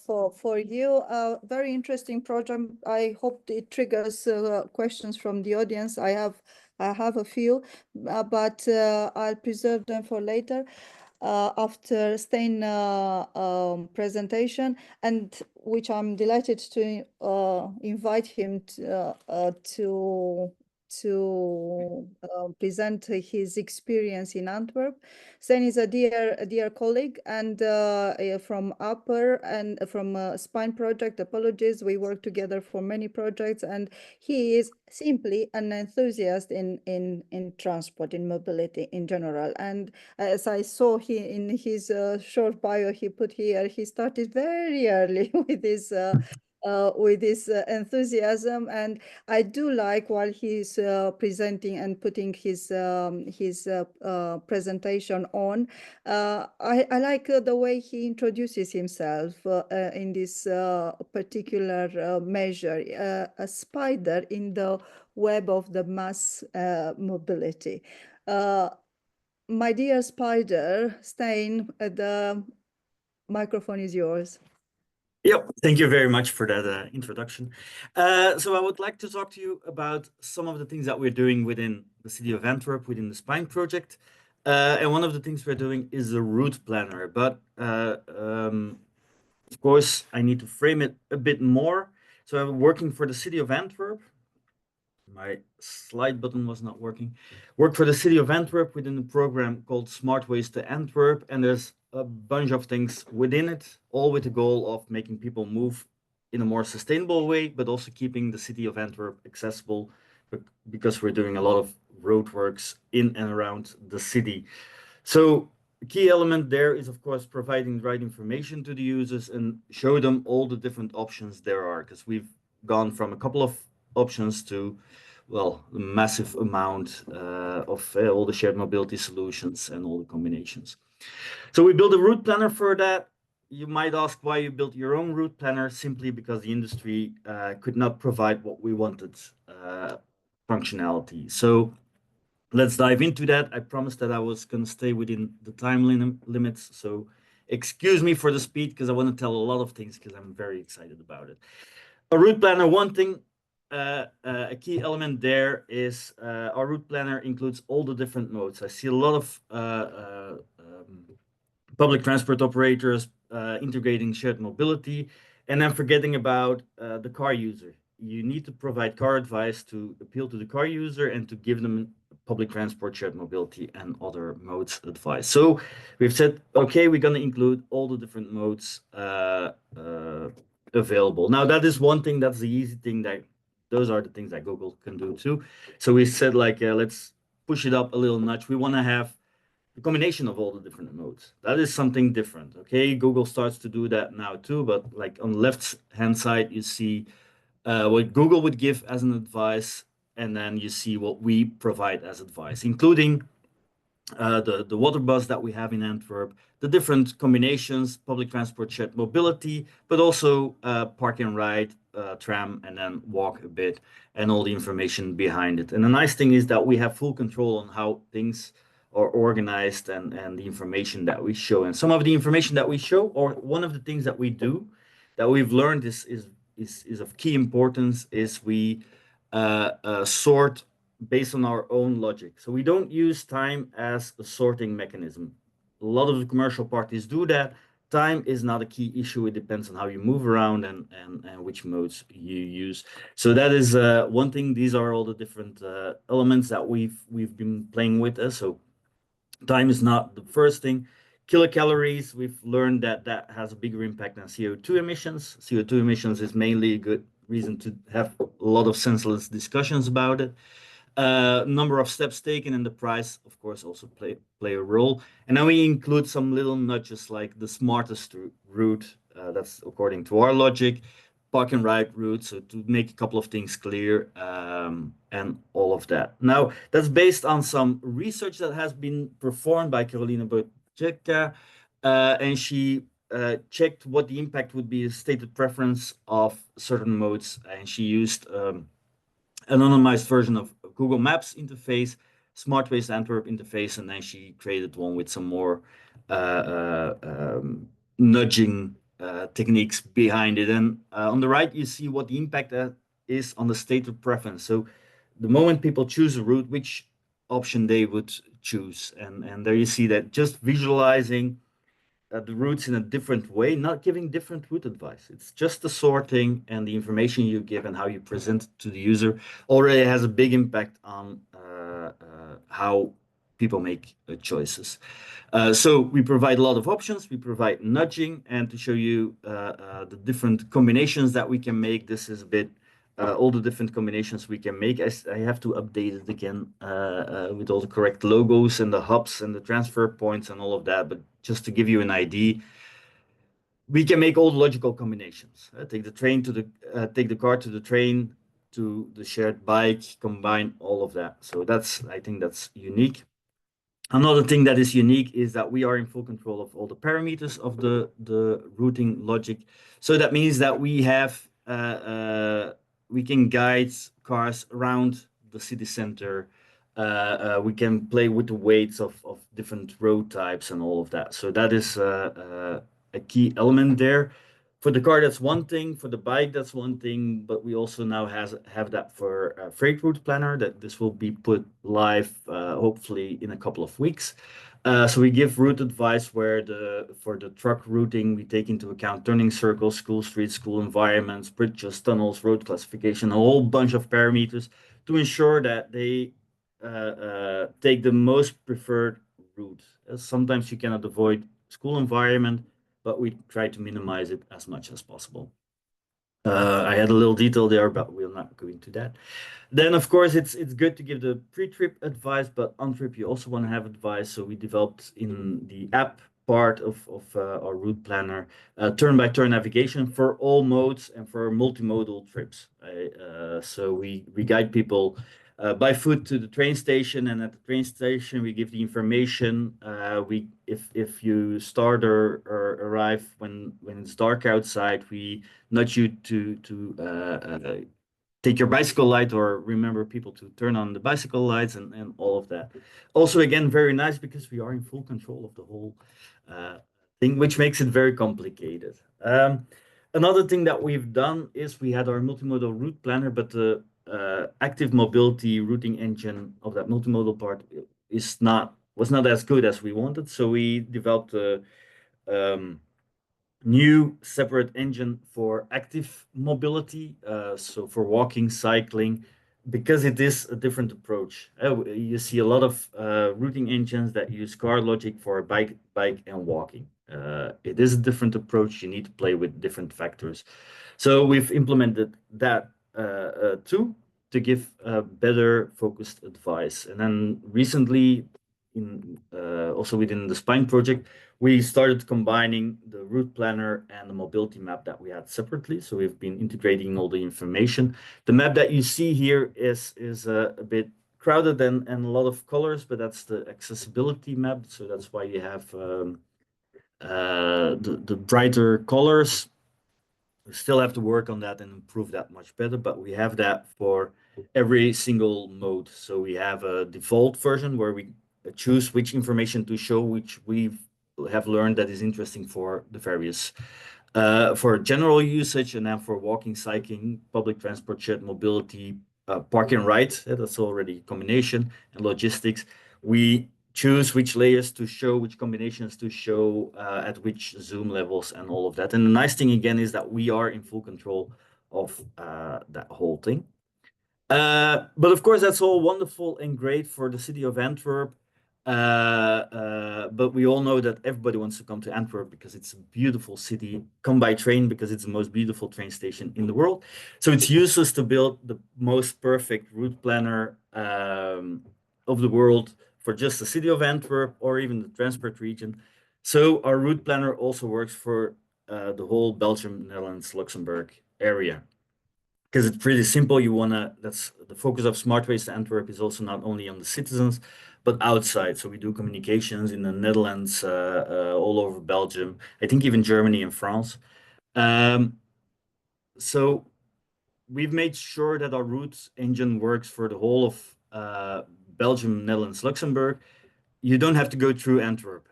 for you. Very interesting project. I hope it triggers questions from the audience. I have a few, but I'll preserve them for later. After Stein presentation, and which I'm delighted to invite him to present his experience in Antwerp. Stein is a dear colleague and from Upper and from Spine project. Apologies, we work together for many projects, and he is simply an enthusiast in transport, in mobility in general. And as I saw in his short bio he put here, he started very early with his enthusiasm, and I do like while he's presenting and putting his presentation on. I like the way he introduces himself in this particular measure, a spider in the web of the mass mobility. my dear Spider, Stein, the microphone is yours. Yep, thank you very much for that introduction. So I would like to talk to you about some of the things that we're doing within the city of Antwerp, within the SPINE project. And one of the things we're doing is a route planner, but of course, I need to frame it a bit more. So I'm working for the city of Antwerp. My slide button was not working. Work for the city of Antwerp within a program called Smart Ways to Antwerp. And there's a bunch of things within it, all with the goal of making people move in a more sustainable way, but also keeping the city of Antwerp accessible, because we're doing a lot of roadworks in and around the city. So the key element there is, of course, providing the right information to the users and show them all the different options there are, because we've gone from a couple of options to, well, a massive amount of all the shared mobility solutions and all the combinations. So we built a route planner for that. You might ask why you built your own route planner. Simply because the industry could not provide what we wanted, functionality. So let's dive into that. I promised that I was going to stay within the time limits. So excuse me for the speed, because I want to tell a lot of things, because I'm very excited about it. A route planner, one thing, a key element there is our route planner includes all the different modes. I see a lot of public transport operators integrating shared mobility, and then forgetting about the car user. You need to provide car advice to appeal to the car user and to give them public transport, shared mobility, and other modes advice. So we've said, okay, we're going to include all the different modes available. Now, that is one thing, that's the easy thing, that those are the things that Google can do too. So we said, like, let's push it up a little notch. We want to have the combination of all the different modes. That is something different. Okay, Google starts to do that now too, but like on the left hand side, you see what Google would give as an advice, and then you see what we provide as advice, including the water bus that we have in Antwerp, the different combinations, public transport, shared mobility, but also park and ride, tram, and then walk a bit, and all the information behind it. And the nice thing is that we have full control on how things are organized and the information that we show. And some of the information that we show, or one of the things that we do that we've learned is of key importance, is we sort based on our own logic. So we don't use time as a sorting mechanism. A lot of the commercial parties do that. Time is not a key issue. It depends on how you move around and which modes you use. So that is one thing. These are all the different elements that we've been playing with. So time is not the first thing. Kilocalories, we've learned that that has a bigger impact than CO2 emissions. CO2 emissions is mainly a good reason to have a lot of senseless discussions about it. Number of steps taken, and the price, of course, also play a role. And then we include some little nudges, like the smartest route, that's according to our logic, park and ride route, so to make a couple of things clear, and all of that. Now, that's based on some research that has been performed by Carolina Bojecka, and she checked what the impact would be, a stated preference of certain modes, and she used anonymized version of Google Maps interface, Smart Ways Antwerp interface, and then she created one with some more nudging techniques behind it. And on the right, you see what the impact is on the stated preference. So the moment people choose a route, which option they would choose. And there you see that just visualizing the routes in a different way, not giving different route advice. It's just the sorting and the information you give and how you present it to the user already has a big impact on how people make choices. So we provide a lot of options. We provide nudging, and to show you the different combinations that we can make, this is a bit all the different combinations we can make. I have to update it again with all the correct logos and the hubs and the transfer points and all of that. But just to give you an idea, we can make all the logical combinations. Take the train to the, take the car to the train, to the shared bike, combine all of that. So that's, I think that's unique. Another thing that is unique is that we are in full control of all the parameters of the routing logic. So that means that we have we can guide cars around the city center We can play with the weights of different road types and all of that. So that is a key element there. For the car, that's one thing. For the bike, that's one thing. But we also now have that for freight route planner. That this will be put live hopefully in a couple of weeks. So we give route advice where for the truck routing, we take into account turning circles, school streets, school environments, bridges, tunnels, road classification, a whole bunch of parameters to ensure that they take the most preferred route. Sometimes you cannot avoid school environment, but we try to minimize it as much as possible. I had a little detail there, but we'll not go into that. Then, of course, it's good to give the pre-trip advice, but on trip you also want to have advice. So we developed in the app part of our route planner turn-by-turn navigation for all modes and for multimodal trips. So we guide people by foot to the train station, and at the train station we give the information. If you start or arrive when it's dark outside, we nudge you to take your bicycle light, or remember people to turn on the bicycle lights and all of that. Also, again, very nice because we are in full control of the whole thing, which makes it very complicated. Another thing that we've done is we had our multimodal route planner, but the active mobility routing engine of that multimodal part was not as good as we wanted. So we developed a new separate engine for active mobility, so for walking, cycling, because it is a different approach. You see a lot of routing engines that use car logic for bike and walking. It is a different approach. You need to play with different factors. So we've implemented that too, to give better focused advice. And then recently, also within the Spine project, we started combining the route planner and the mobility map that we had separately. So we've been integrating all the information. The map that you see here is a bit crowded and a lot of colors, but that's the accessibility map. So that's why you have the brighter colors. We still have to work on that and improve that much better, but we have that for every single mode. So we have a default version where we choose which information to show, which we have learned that is interesting for the various for general usage, and then for walking, cycling, public transport, shared mobility, park and ride, that's already a combination, and logistics. We choose which layers to show, which combinations to show, at which zoom levels and all of that. And the nice thing again is that we are in full control of that whole thing. But of course, that's all wonderful and great for the city of Antwerp. But we all know that everybody wants to come to Antwerp because it's a beautiful city. Come by train because it's the most beautiful train station in the world. So it's useless to build the most perfect route planner of the world for just the city of Antwerp or even the transport region. So our route planner also works for the whole Belgium, Netherlands, Luxembourg area. Because it's pretty simple. That's the focus of Smart Waste Antwerp is also not only on the citizens, but outside. So we do communications in the Netherlands, all over Belgium, I think even Germany and France. So we've made sure that our route engine works for the whole of Belgium, Netherlands, Luxembourg. You don't have to go through Antwerp.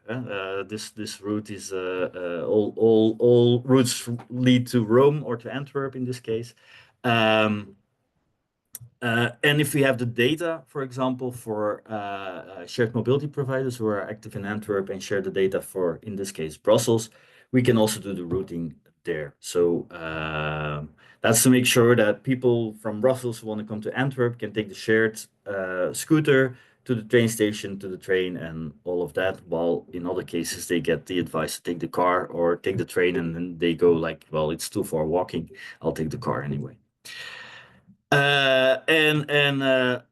This route is all routes lead to Rome or to Antwerp in this case. And if we have the data, for example, for shared mobility providers who are active in Antwerp and share the data for, in this case, Brussels, we can also do the routing there. So that's to make sure that people from Brussels who want to come to Antwerp can take the shared scooter to the train station, to the train, and all of that, while in other cases they get the advice to take the car or take the train, and then they go like, well, it's too far walking, I'll take the car anyway.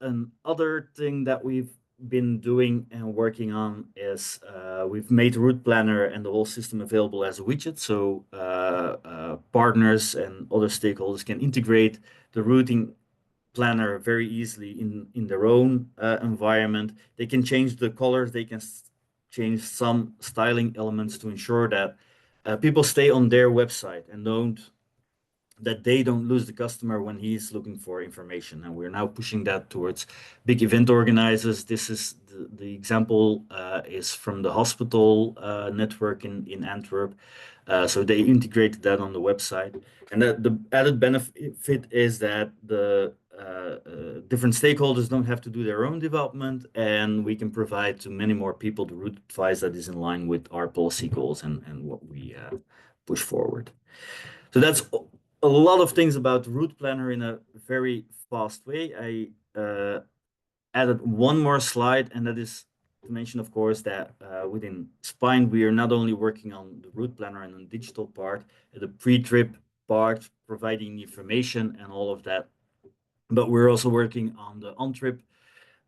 Another thing that we've been doing and working on is we've made Route Planner and the whole system available as a widget, so partners and other stakeholders can integrate the routing planner very easily in their own environment. They can change the colors, they can change some styling elements to ensure that people stay on their website and don't that they don't lose the customer when he's looking for information. And we're now pushing that towards big event organizers. This is the example is from the hospital network in Antwerp. So they integrated that on the website. And the added benefit is that the different stakeholders don't have to do their own development, and we can provide to many more people the route advice that is in line with our policy goals and what we push forward. So that's a lot of things about the route planner in a very fast way. I added one more slide, and that is to mention, of course, that within Spine, we are not only working on the route planner and on the digital part, the pre-trip part, providing information and all of that, but we're also working on the on-trip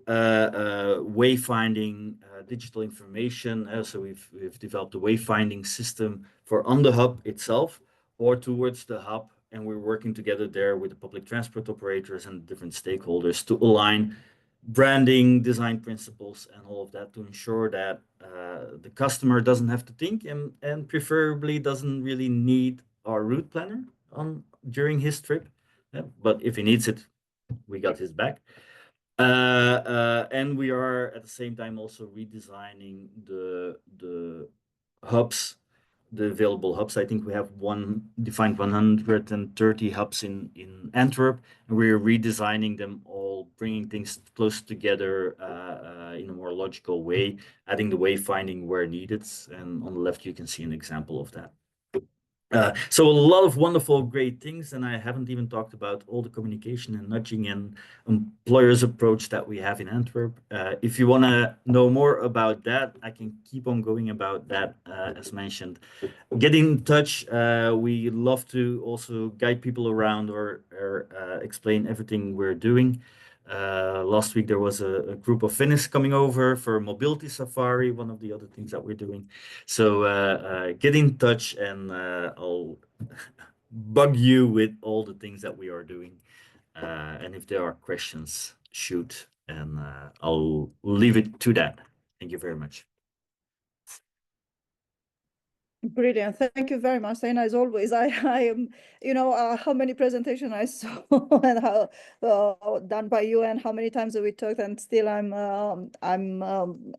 wayfinding, digital information. So we've developed a wayfinding system for on the hub itself or towards the hub, and we're working together there with the public transport operators and different stakeholders to align branding, design principles, and all of that to ensure that the customer doesn't have to think and preferably doesn't really need our route planner during his trip. But if he needs it, we got his back. And we are at the same time also redesigning the hubs, the available hubs. I think we have defined 130 hubs in Antwerp, and we're redesigning them all, bringing things close together in a more logical way, adding the wayfinding where needed. And on the left, you can see an example of that. So a lot of wonderful, great things, and I haven't even talked about all the communication and nudging and employers approach that we have in Antwerp. If you want to know more about that, I can keep on going about that, as mentioned. Get in touch. We love to also guide people around or explain everything we're doing. Last week, there was a group of Finns coming over for mobility safari, one of the other things that we're doing. So get in touch and I'll bug you with all the things that we are doing. And if there are questions, shoot, and I'll leave it to that. Thank you very much. Brilliant. Thank you very much, Stena. As always, I am, how many presentations I saw and how done by you and how many times we talked, and still I'm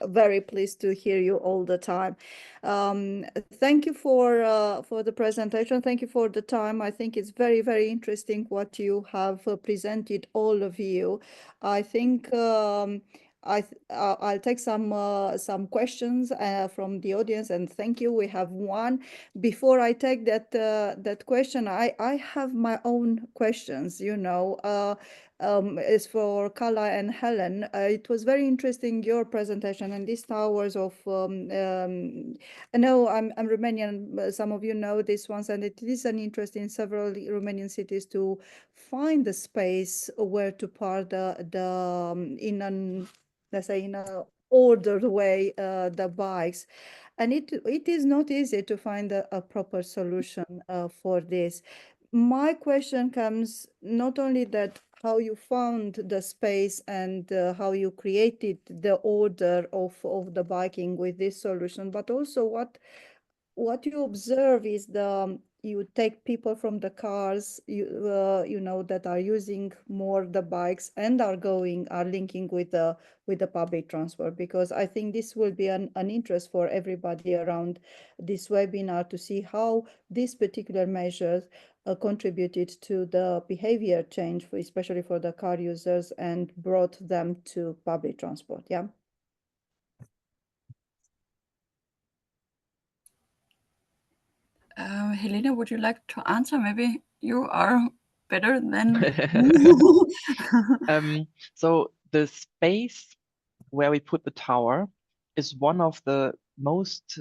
very pleased to hear you all the time. Thank you for the presentation. Thank you for the time. I think it's very, very interesting what you have presented, all of you. I think I'll take some questions from the audience, and thank you. We have one. Before I take that question, I have my own questions. It's for Kala and Helen. It was very interesting, your presentation and these towers of. I know I'm Romanian. Some of you know this one, and it is an interest in several Romanian cities to find the space where to park let's say in an ordered way the bikes, and it is not easy to find a proper solution for this. My question comes not only that how you found the space and how you created the order of the biking with this solution, but also what you observe is you take people from the cars, that are using more the bikes and are linking with the public transport, because I think this will be an interest for everybody around this webinar to see how these particular measures contributed to the behavior change, especially for the car users, and brought them to public transport. Yeah. Helena, would you like to answer? Maybe you are better than. So the space where we put the tower is one of the most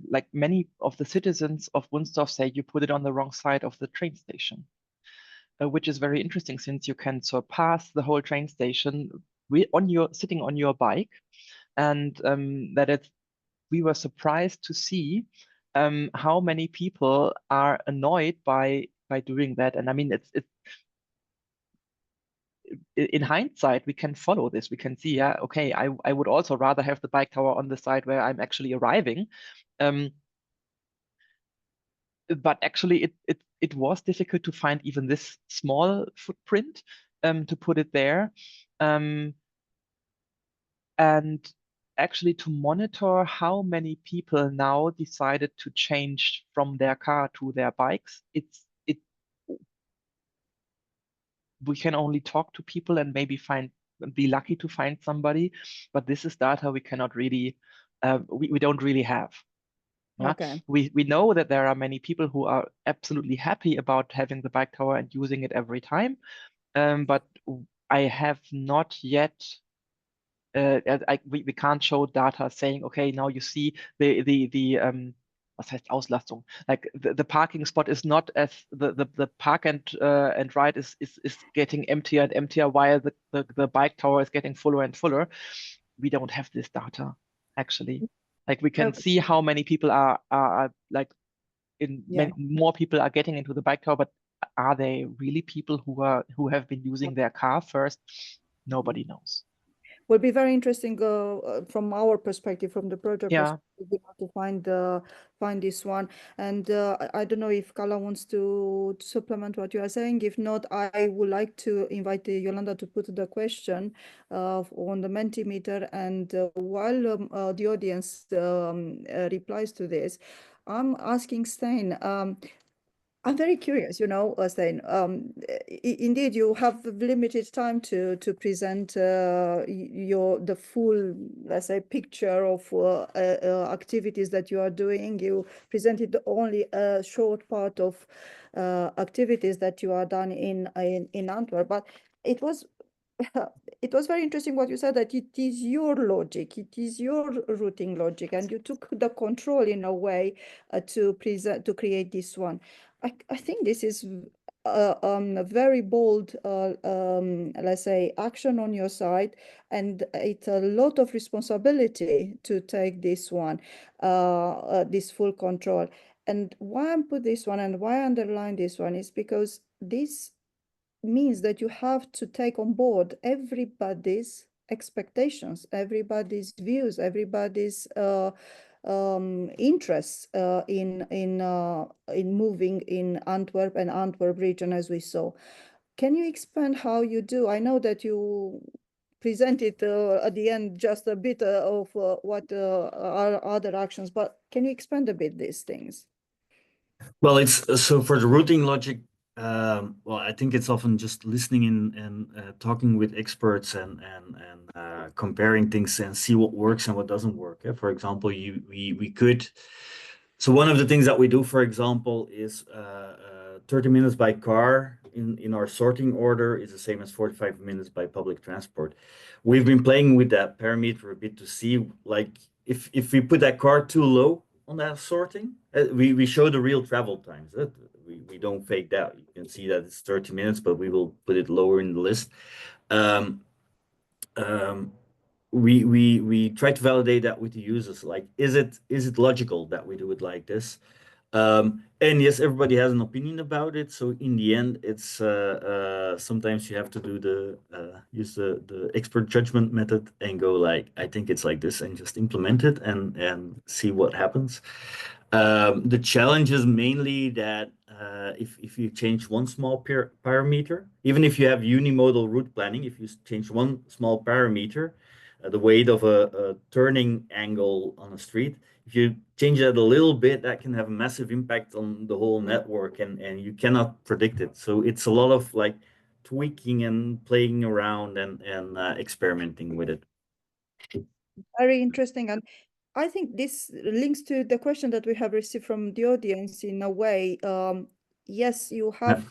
like many of the citizens of Wunstorf say you put it on the wrong side of the train station, which is very interesting since you can surpass the whole train station sitting on your bike, and we were surprised to see how many people are annoyed by doing that. And I mean, it's in hindsight, we can follow this. We can see, yeah, okay, I would also rather have the bike tower on the side where I'm actually arriving. But actually, it was difficult to find even this small footprint to put it there. And actually to monitor how many people now decided to change from their car to their bikes, we can only talk to people and maybe be lucky to find somebody, but this is data we cannot really, we don't really have. Yeah? Okay. We know that there are many people who are absolutely happy about having the bike tower and using it every time, but I have not yet. We can't show data saying, okay, now you see the was heißt Auslastung? Like the parking spot is not as the park and ride is getting emptier and emptier while the bike tower is getting fuller and fuller. We don't have this data actually. Like we can see how many people are like more people are getting into the bike tower, but are they really people who have been using their car first? Nobody knows. Will be very interesting from our perspective, from the project perspective, to find this one. And I don't know if Carla wants to supplement what you are saying. If not, I would like to invite Yolanda to put the question on the Mentimeter. And while the audience replies to this, I'm asking Stein. I'm very curious, Stein. Indeed, you have limited time to present the full, let's say, picture of activities that you are doing. You presented only a short part of activities that you are done in Antwerp, but it was it was very interesting what you said, that it is your logic, it is your routing logic, and you took the control in a way to create this one. I think this is a very bold, let's say, action on your side, and it's a lot of responsibility to take this one, this full control. And why I put this one and why I underline this one is because this means that you have to take on board everybody's expectations, everybody's views, everybody's interests in moving in Antwerp and Antwerp region, as we saw. Can you expand how you do? I know that you presented at the end just a bit of what are other actions, but can you expand a bit these things? Well, it's so for the routing logic. Well, I think it's often just listening in and talking with experts and comparing things and see what works and what doesn't work. For example, we could. So one of the things that we do, for example, is 30 minutes by car in our sorting order is the same as 45 minutes by public transport. We've been playing with that parameter a bit to see, like, if we put that car too low on that sorting, we show the real travel times. We don't fake that. You can see that it's 30 minutes, but we will put it lower in the list. We try to validate that with the users. Like, is it logical that we do it like this? And yes, everybody has an opinion about it. So in the end, it's sometimes you have to do use the expert judgment method and go like, I think it's like this, and just implement it and see what happens. The challenge is mainly that if you change one small parameter, even if you have unimodal route planning, if you change one small parameter, the weight of a turning angle on a street, if you change that a little bit, that can have a massive impact on the whole network, and you cannot predict it. So it's a lot of like tweaking and playing around and experimenting with it. Very interesting. And I think this links to the question that we have received from the audience in a way. Yes, you have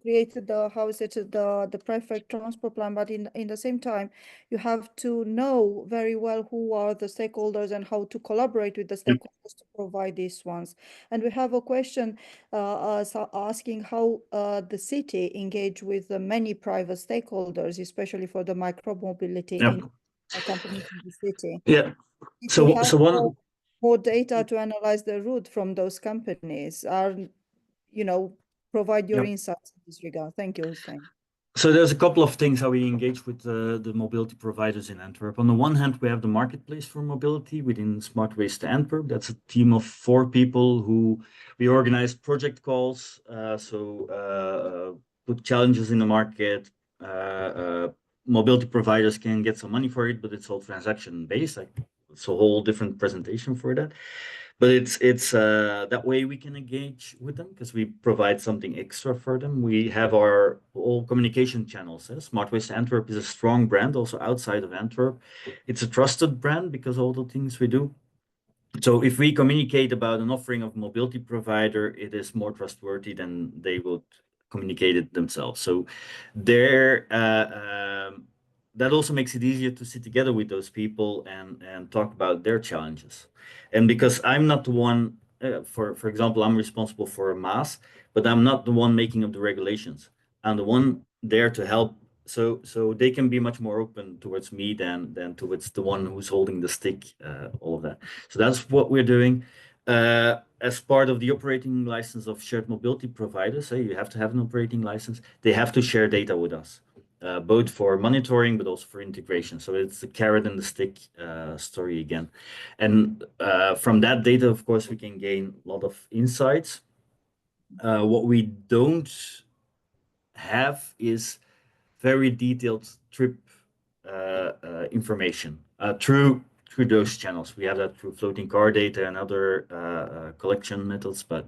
created the perfect transport plan, but in the same time, you have to know very well who are the stakeholders and how to collaborate with the stakeholders to provide these ones. And we have a question asking how the city engage with the many private stakeholders, especially for the micro-mobility in companies in the city. Yeah. So more data to analyze the route from those companies, provide your insights in this regard. Thank you, Stein. So there's a couple of things how we engage with the mobility providers in Antwerp. On the one hand, we have the marketplace for mobility within Smart Waste Antwerp. That's a team of 4 people who we organize project calls. Put challenges in the market. Mobility providers can get some money for it, but it's all transaction based. It's a whole different presentation for that. But it's that way we can engage with them because we provide something extra for them. We have our all communication channels. Smart Waste Antwerp is a strong brand also outside of Antwerp. It's a trusted brand because all the things we do. So if we communicate about an offering of mobility provider, it is more trustworthy than they would communicate it themselves. So there, that also makes it easier to sit together with those people and talk about their challenges. And because I'm not the one, for example, I'm responsible for MAS, but I'm not the one making up the regulations. I'm the one there to help. So they can be much more open towards me than towards the one who's holding the stick, all of that. So that's what we're doing. As part of the operating license of shared mobility providers, you have to have an operating license. They have to share data with us, both for monitoring, but also for integration. So it's the carrot and the stick story again. And from that data, of course, we can gain a lot of insights. What we don't have is very detailed trip information through those channels. We have that through floating car data and other collection methods, but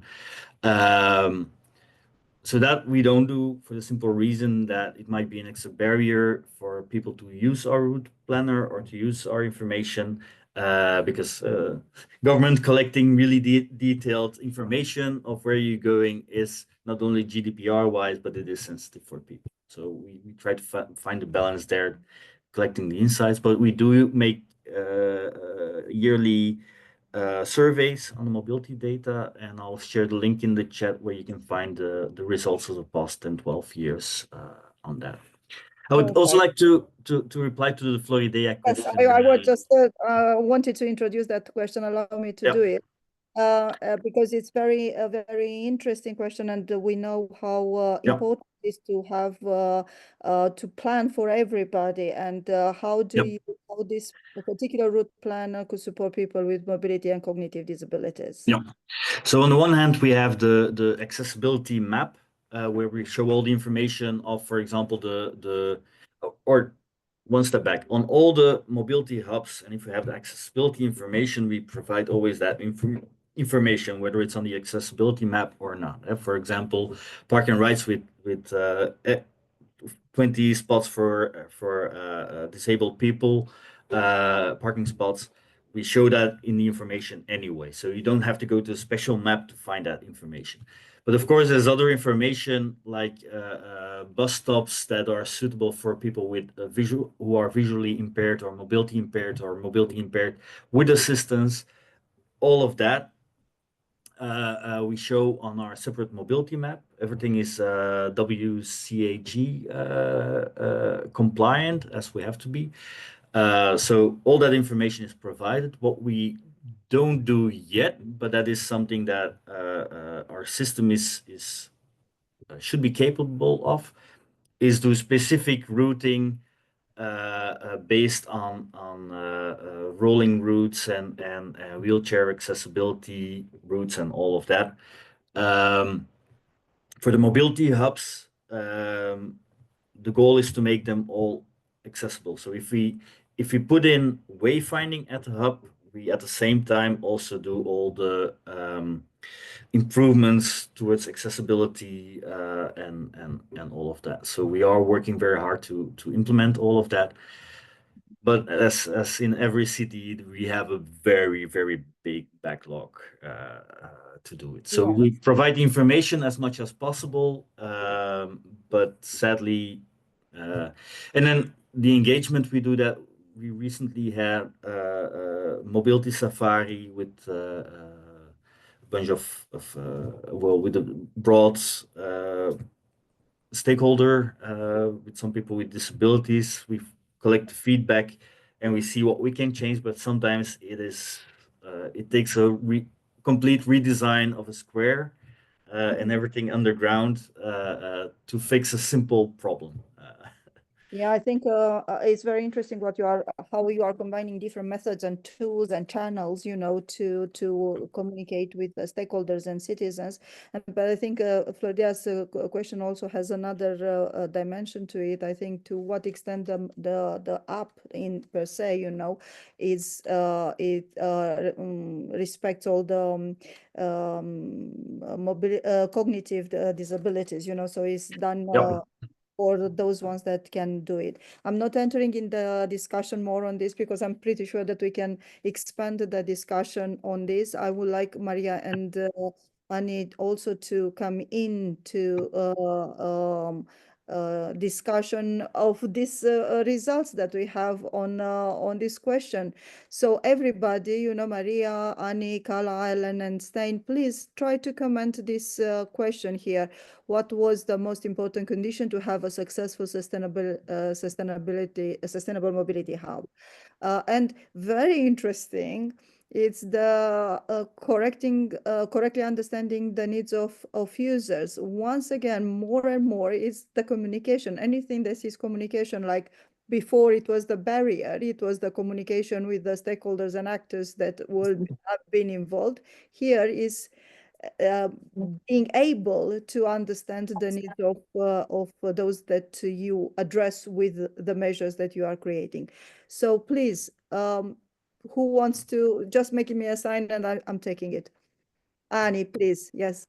so that we don't do for the simple reason that it might be an extra barrier for people to use our route planner or to use our information because government collecting really detailed information of where you're going is not only GDPR wise, but it is sensitive for people. So we try to find a balance there, collecting the insights, but we do make yearly surveys on the mobility data, and I'll share the link in the chat where you can find the results of the past 10, 12 years on that. I would also like to reply to the Floridea question. Yes, I was just wanted to introduce that question. Allow me to do it. Because it's a very interesting question, and we know how important it is to have to plan for everybody, and how this particular route plan could support people with mobility and cognitive disabilities. Yeah. So on the one hand, we have the accessibility map where we show all the information of, for example, or one step back on all the mobility hubs, and if we have the accessibility information, we provide always that information, whether it's on the accessibility map or not. For example, park and rides with 20 spots for disabled people, parking spots. We show that in the information anyway, so you don't have to go to a special map to find that information. But of course, there's other information like bus stops that are suitable for people with who are visually impaired or mobility impaired with assistance. All of that we show on our separate mobility map. Everything is WCAG compliant, as we have to be. So all that information is provided. What we don't do yet, but that is something that our system should be capable of, is do specific routing based on rolling routes and wheelchair accessibility routes and all of that. For the mobility hubs, the goal is to make them all accessible. So if we put in wayfinding at the hub, we at the same time also do all the improvements towards accessibility and all of that. So we are working very hard to implement all of that. But as in every city, we have a very, very big backlog to do it. So we provide the information as much as possible, but sadly, and then the engagement we do that. We recently had mobility safari with a bunch of with a broad stakeholder, with some people with disabilities. We collect feedback and we see what we can change, but sometimes it takes a complete redesign of a square and everything underground to fix a simple problem. Yeah, I think it's very interesting how you are combining different methods and tools and channels, to communicate with the stakeholders and citizens. But I think Floria's question also has another dimension to it. I think to what extent the app in per se, is respects all the cognitive disabilities, so it's done. Yep. For those ones that can do it. I'm not entering in the discussion more on this because I'm pretty sure that we can expand the discussion on this. I would like Maria and Annie also to come into discussion of these results that we have on this question. So everybody, Maria, Annie, Carla, Ellen, and Stein, please try to comment this question here. What was the most important condition to have a successful sustainable mobility hub? And very interesting, it's the correctly understanding the needs of users. Once again, more and more is the communication. Anything that is communication, like before it was the barrier, it was the communication with the stakeholders and actors that will have been involved. Here is being able to understand the needs of those that you address with the measures that you are creating. So please, who wants to just making me a sign and I'm taking it. Annie, please. Yes.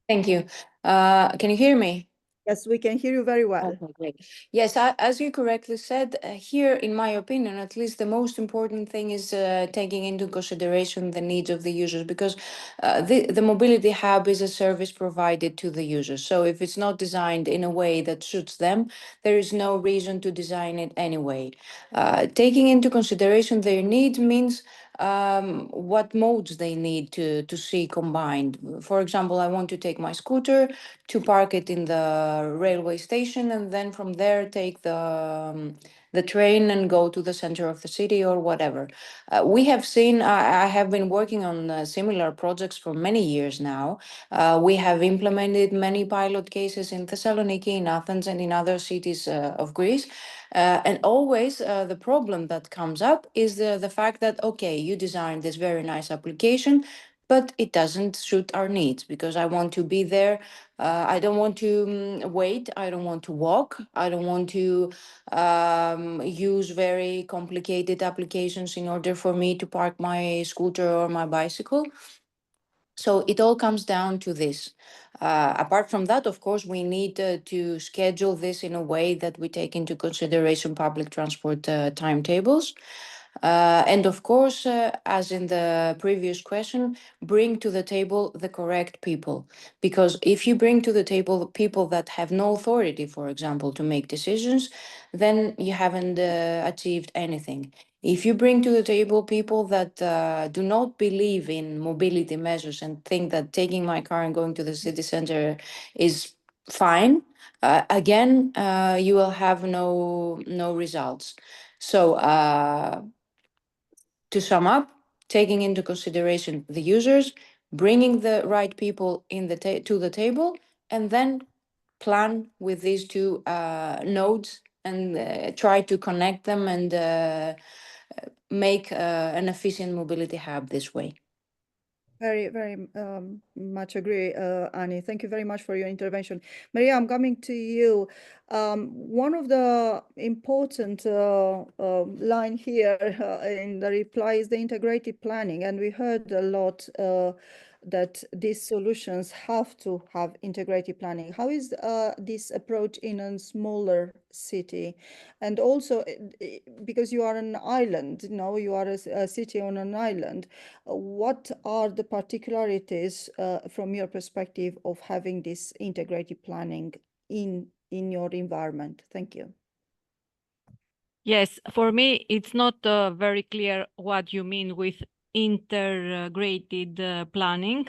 Thank you. Can you hear me? Yes, we can hear you very well. Okay, great. Yes, as you correctly said, here, in my opinion, at least the most important thing is taking into consideration the needs of the users, because the mobility hub is a service provided to the users. So if it's not designed in a way that suits them, there is no reason to design it anyway. Taking into consideration their needs means what modes they need to see combined. For example, I want to take my scooter to park it in the railway station, and then from there take the train and go to the center of the city or whatever. We have seen, I have been working on similar projects for many years now. We have implemented many pilot cases in Thessaloniki, in Athens, and in other cities of Greece. And always the problem that comes up is the fact that, okay, you designed this very nice application, but it doesn't suit our needs, because I want to be there. I don't want to wait. I don't want to walk. I don't want to use very complicated applications in order for me to park my scooter or my bicycle. So it all comes down to this. Apart from that, of course, we need to schedule this in a way that we take into consideration public transport timetables. And of course, as in the previous question, bring to the table the correct people. Because if you bring to the table people that have no authority, for example, to make decisions, then you haven't achieved anything. If you bring to the table people that do not believe in mobility measures and think that taking my car and going to the city center is fine, again, you will have no results. So to sum up, taking into consideration the users, bringing the right people to the table, and then plan with these two nodes and try to connect them and make an efficient mobility hub this way. Very, very much agree, Annie. Thank you very much for your intervention. Maria, I'm coming to you. One of the important line here in the reply is the integrated planning, and we heard a lot that these solutions have to have integrated planning. How is this approach in a smaller city? And also, because you are an island, you are a city on an island, what are the particularities from your perspective of having this integrated planning in your environment? Thank you. Yes, for me, it's not very clear what you mean with integrated planning.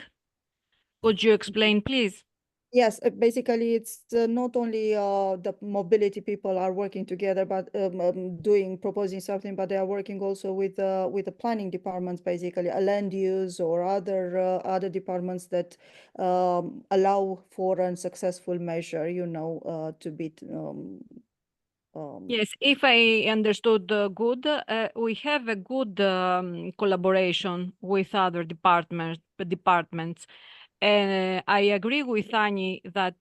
Could you explain, please? Yes, basically, it's not only the mobility people are working together, but proposing something, but they are working also with the planning departments, basically, a land use or other departments that allow for a successful measure, to be Yes, if I understood good, we have a good collaboration with other departments. And I agree with Annie that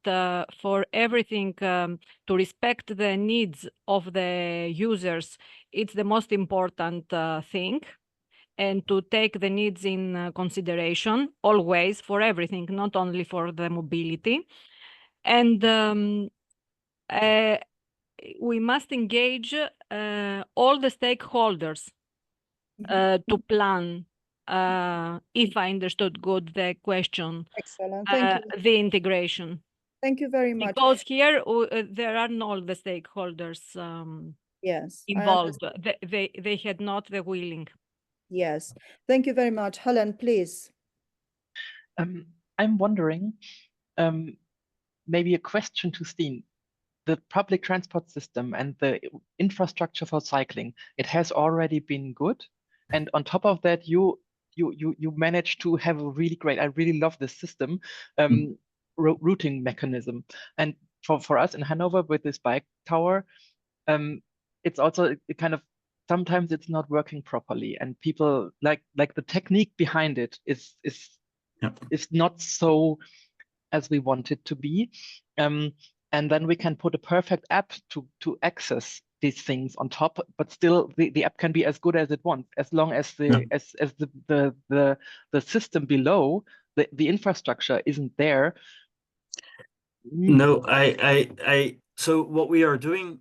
for everything to respect the needs of the users, it's the most important thing. And to take the needs in consideration always for everything, not only for the mobility. And we must engage all the stakeholders to plan, if I understood good the question, Excellent. Thank you. the integration. Thank you very much. Because here there are not all the stakeholders Yes, I involved. They had not the willing. Yes. Thank you very much. Helen, please. I'm wondering, maybe a question to Steen. The public transport system and the infrastructure for cycling, it has already been good. And on top of that, you managed to have a really great, I really love this system, routing mechanism. And for us in Hanover with this bike tower, it's also it kind of, sometimes it's not working properly, and people like the technique behind it is not so as we want it to be. And then we can put a perfect app to access these things on top, but still the app can be as good as it wants, as long as the system below, the infrastructure isn't there. No, so what we are doing,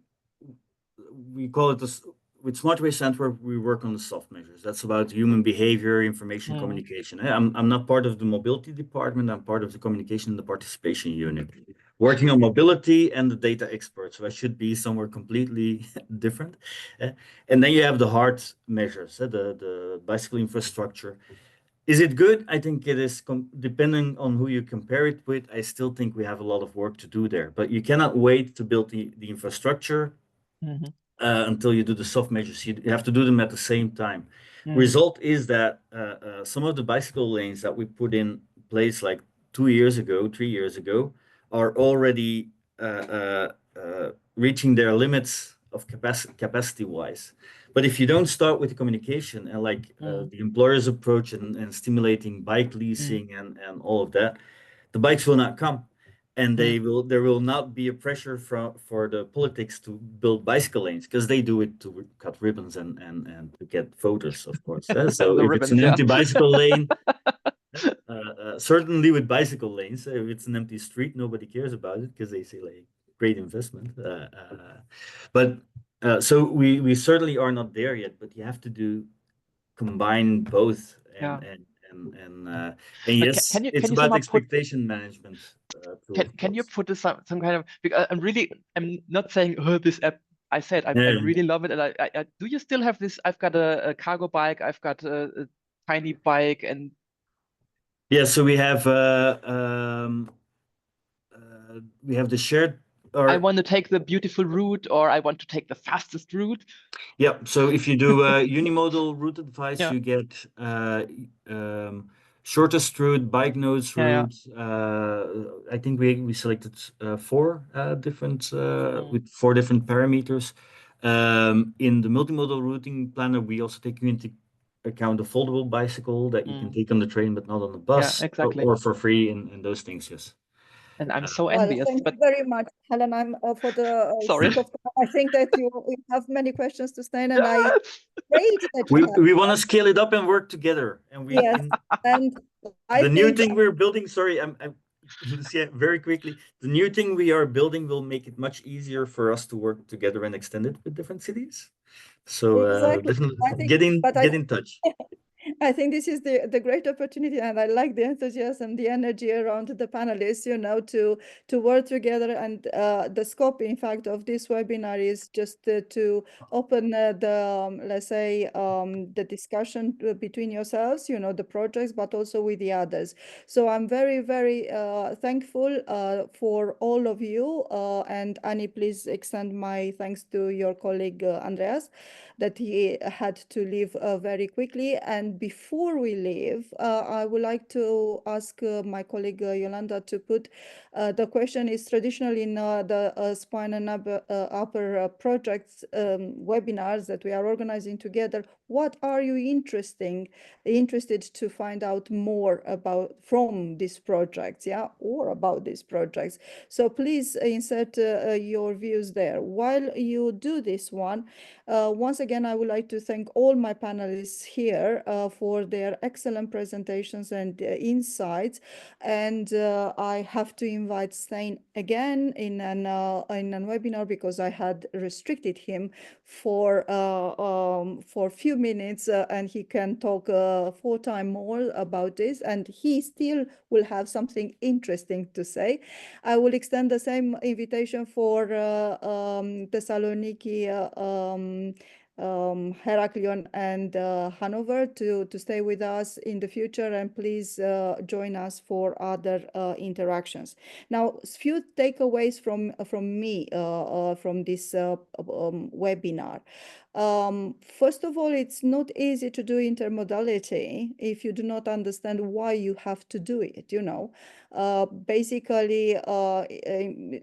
we call it this, with Smart Waste Antwerp, we work on the soft measures. That's about human behavior, information, communication. I'm not part of the mobility department. I'm part of the communication and the participation unit, working on mobility and the data experts. So I should be somewhere completely different. And then you have the hard measures, the bicycle infrastructure. Is it good? I think it is, depending on who you compare it with. I still think we have a lot of work to do there, but you cannot wait to build the infrastructure until you do the soft measures. You have to do them at the same time. Result is that some of the bicycle lanes that we put in place like 3 years ago, are already reaching their limits of capacity-wise. But if you don't start with the communication and like the employer's approach and stimulating bike leasing and all of that, the bikes will not come. And there will not be a pressure for the politics to build bicycle lanes, because they do it to cut ribbons and to get voters, of course. So if it's an empty bicycle lane, certainly with bicycle lanes, if it's an empty street, nobody cares about it because they say like great investment. So we certainly are not there yet, but you have to combine both and yes, it's about expectation management. Can you put this some kind of, because I'm not saying, oh, this app, I said I really love it, and I do you still have this? I've got a cargo bike, I've got a tiny bike, and so we have the shared. I want to take the beautiful route, or I want to take the fastest route. Yeah, so if you do unimodal route advice, you get shortest route, bike nodes route. I think we selected 4 different with 4 different parameters. In the multimodal routing planner, we also take into account a foldable bicycle that you can take on the train but not on the bus, or for free in those things. Yes. And I'm so envious. Thank you very much, Helen. I'm for the sorry. sake of time, I think that you have many questions to Steen, and I great that we want to scale it up and work together. And the new thing we're building. Sorry, I'm very quickly. The new thing we are building will make it much easier for us to work together and extend it with different cities. So get in touch. I think this is the great opportunity, and I like the enthusiasm, the energy around the panelists, to work together. And the scope, in fact, of this webinar is just to open let's say, the discussion between yourselves, the projects, but also with the others. So I'm very, very thankful for all of you. And Annie, please extend my thanks to your colleague, Andreas, that he had to leave very quickly. And before we leave, I would like to ask my colleague Yolanda to put the question is traditionally in the Spine and Upper projects webinars that we are organizing together. What are you interested to find out more about from these projects, yeah, or about these projects? So please insert your views there. While you do this one, once again, I would like to thank all my panelists here for their excellent presentations and insights. And I have to invite Stein again in an webinar because I had restricted him for a few minutes, and he can talk 4 times more about this, and he still will have something interesting to say. I will extend the same invitation for Thessaloniki, Heraklion and Hanover to stay with us in the future, and please join us for other interactions. Now, few takeaways from me from this webinar. First of all, it's not easy to do intermodality if you do not understand why you have to do it, you know. Basically,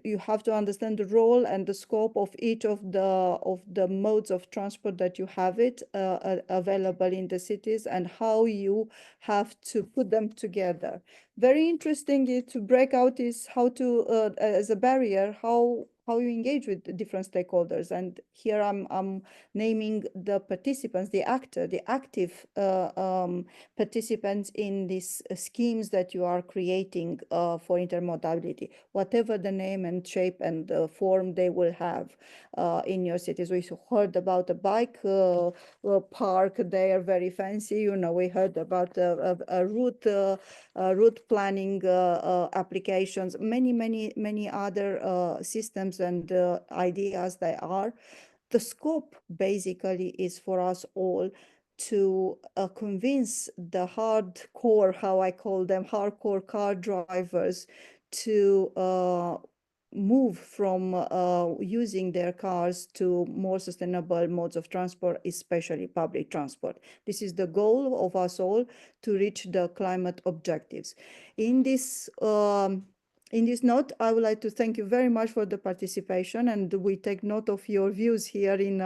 you have to understand the role and the scope of each of the modes of transport that you have it available in the cities, and how you have to put them together. Very interesting to break out is how to, as a barrier, how you engage with the different stakeholders. And here I'm naming the participants, the active participants in these schemes that you are creating for intermodality, whatever the name and shape and form they will have in your cities. We heard about a bike park. They are very fancy. You know, we heard about a route planning applications, many other systems and ideas there are. The scope basically is for us all to convince the hardcore, how I call them, hardcore car drivers to move from using their cars to more sustainable modes of transport, especially public transport. This is the goal of us all, to reach the climate objectives. In this note, I would like to thank you very much for the participation, and we take note of your views here in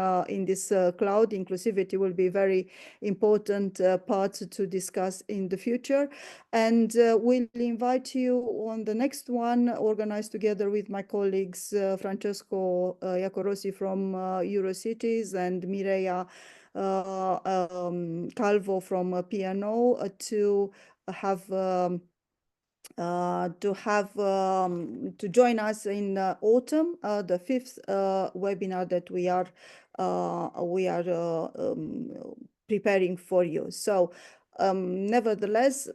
this cloud. Inclusivity will be very important part to discuss in the future, and we'll invite you on the next one, organized together with my colleagues Francesco Iacorossi from Eurocities and Mireia Calvo from P&O to have to join us in autumn, the 5th webinar that we are preparing for you. So nevertheless,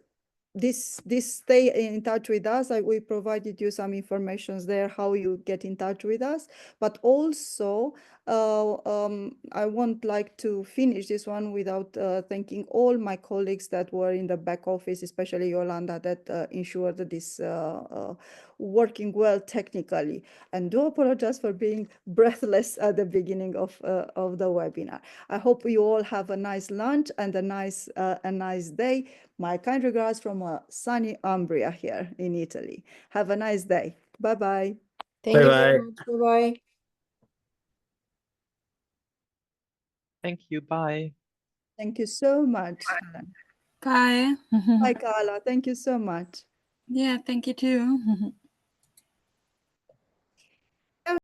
this stay in touch with us. We provided you some information there how you get in touch with us, but also I won't like to finish this one without thanking all my colleagues that were in the back office, especially Yolanda, that ensured this working well technically. And do apologize for being breathless at the beginning of the webinar. I hope you all have a nice lunch and a nice day. My kind regards from sunny Umbria here in Italy. Have a nice day. Bye-bye. Thank you very much. Bye-bye. Thank you. Bye. Thank you so much. Bye. Bye, Carla. Thank you so much. Yeah, thank you too.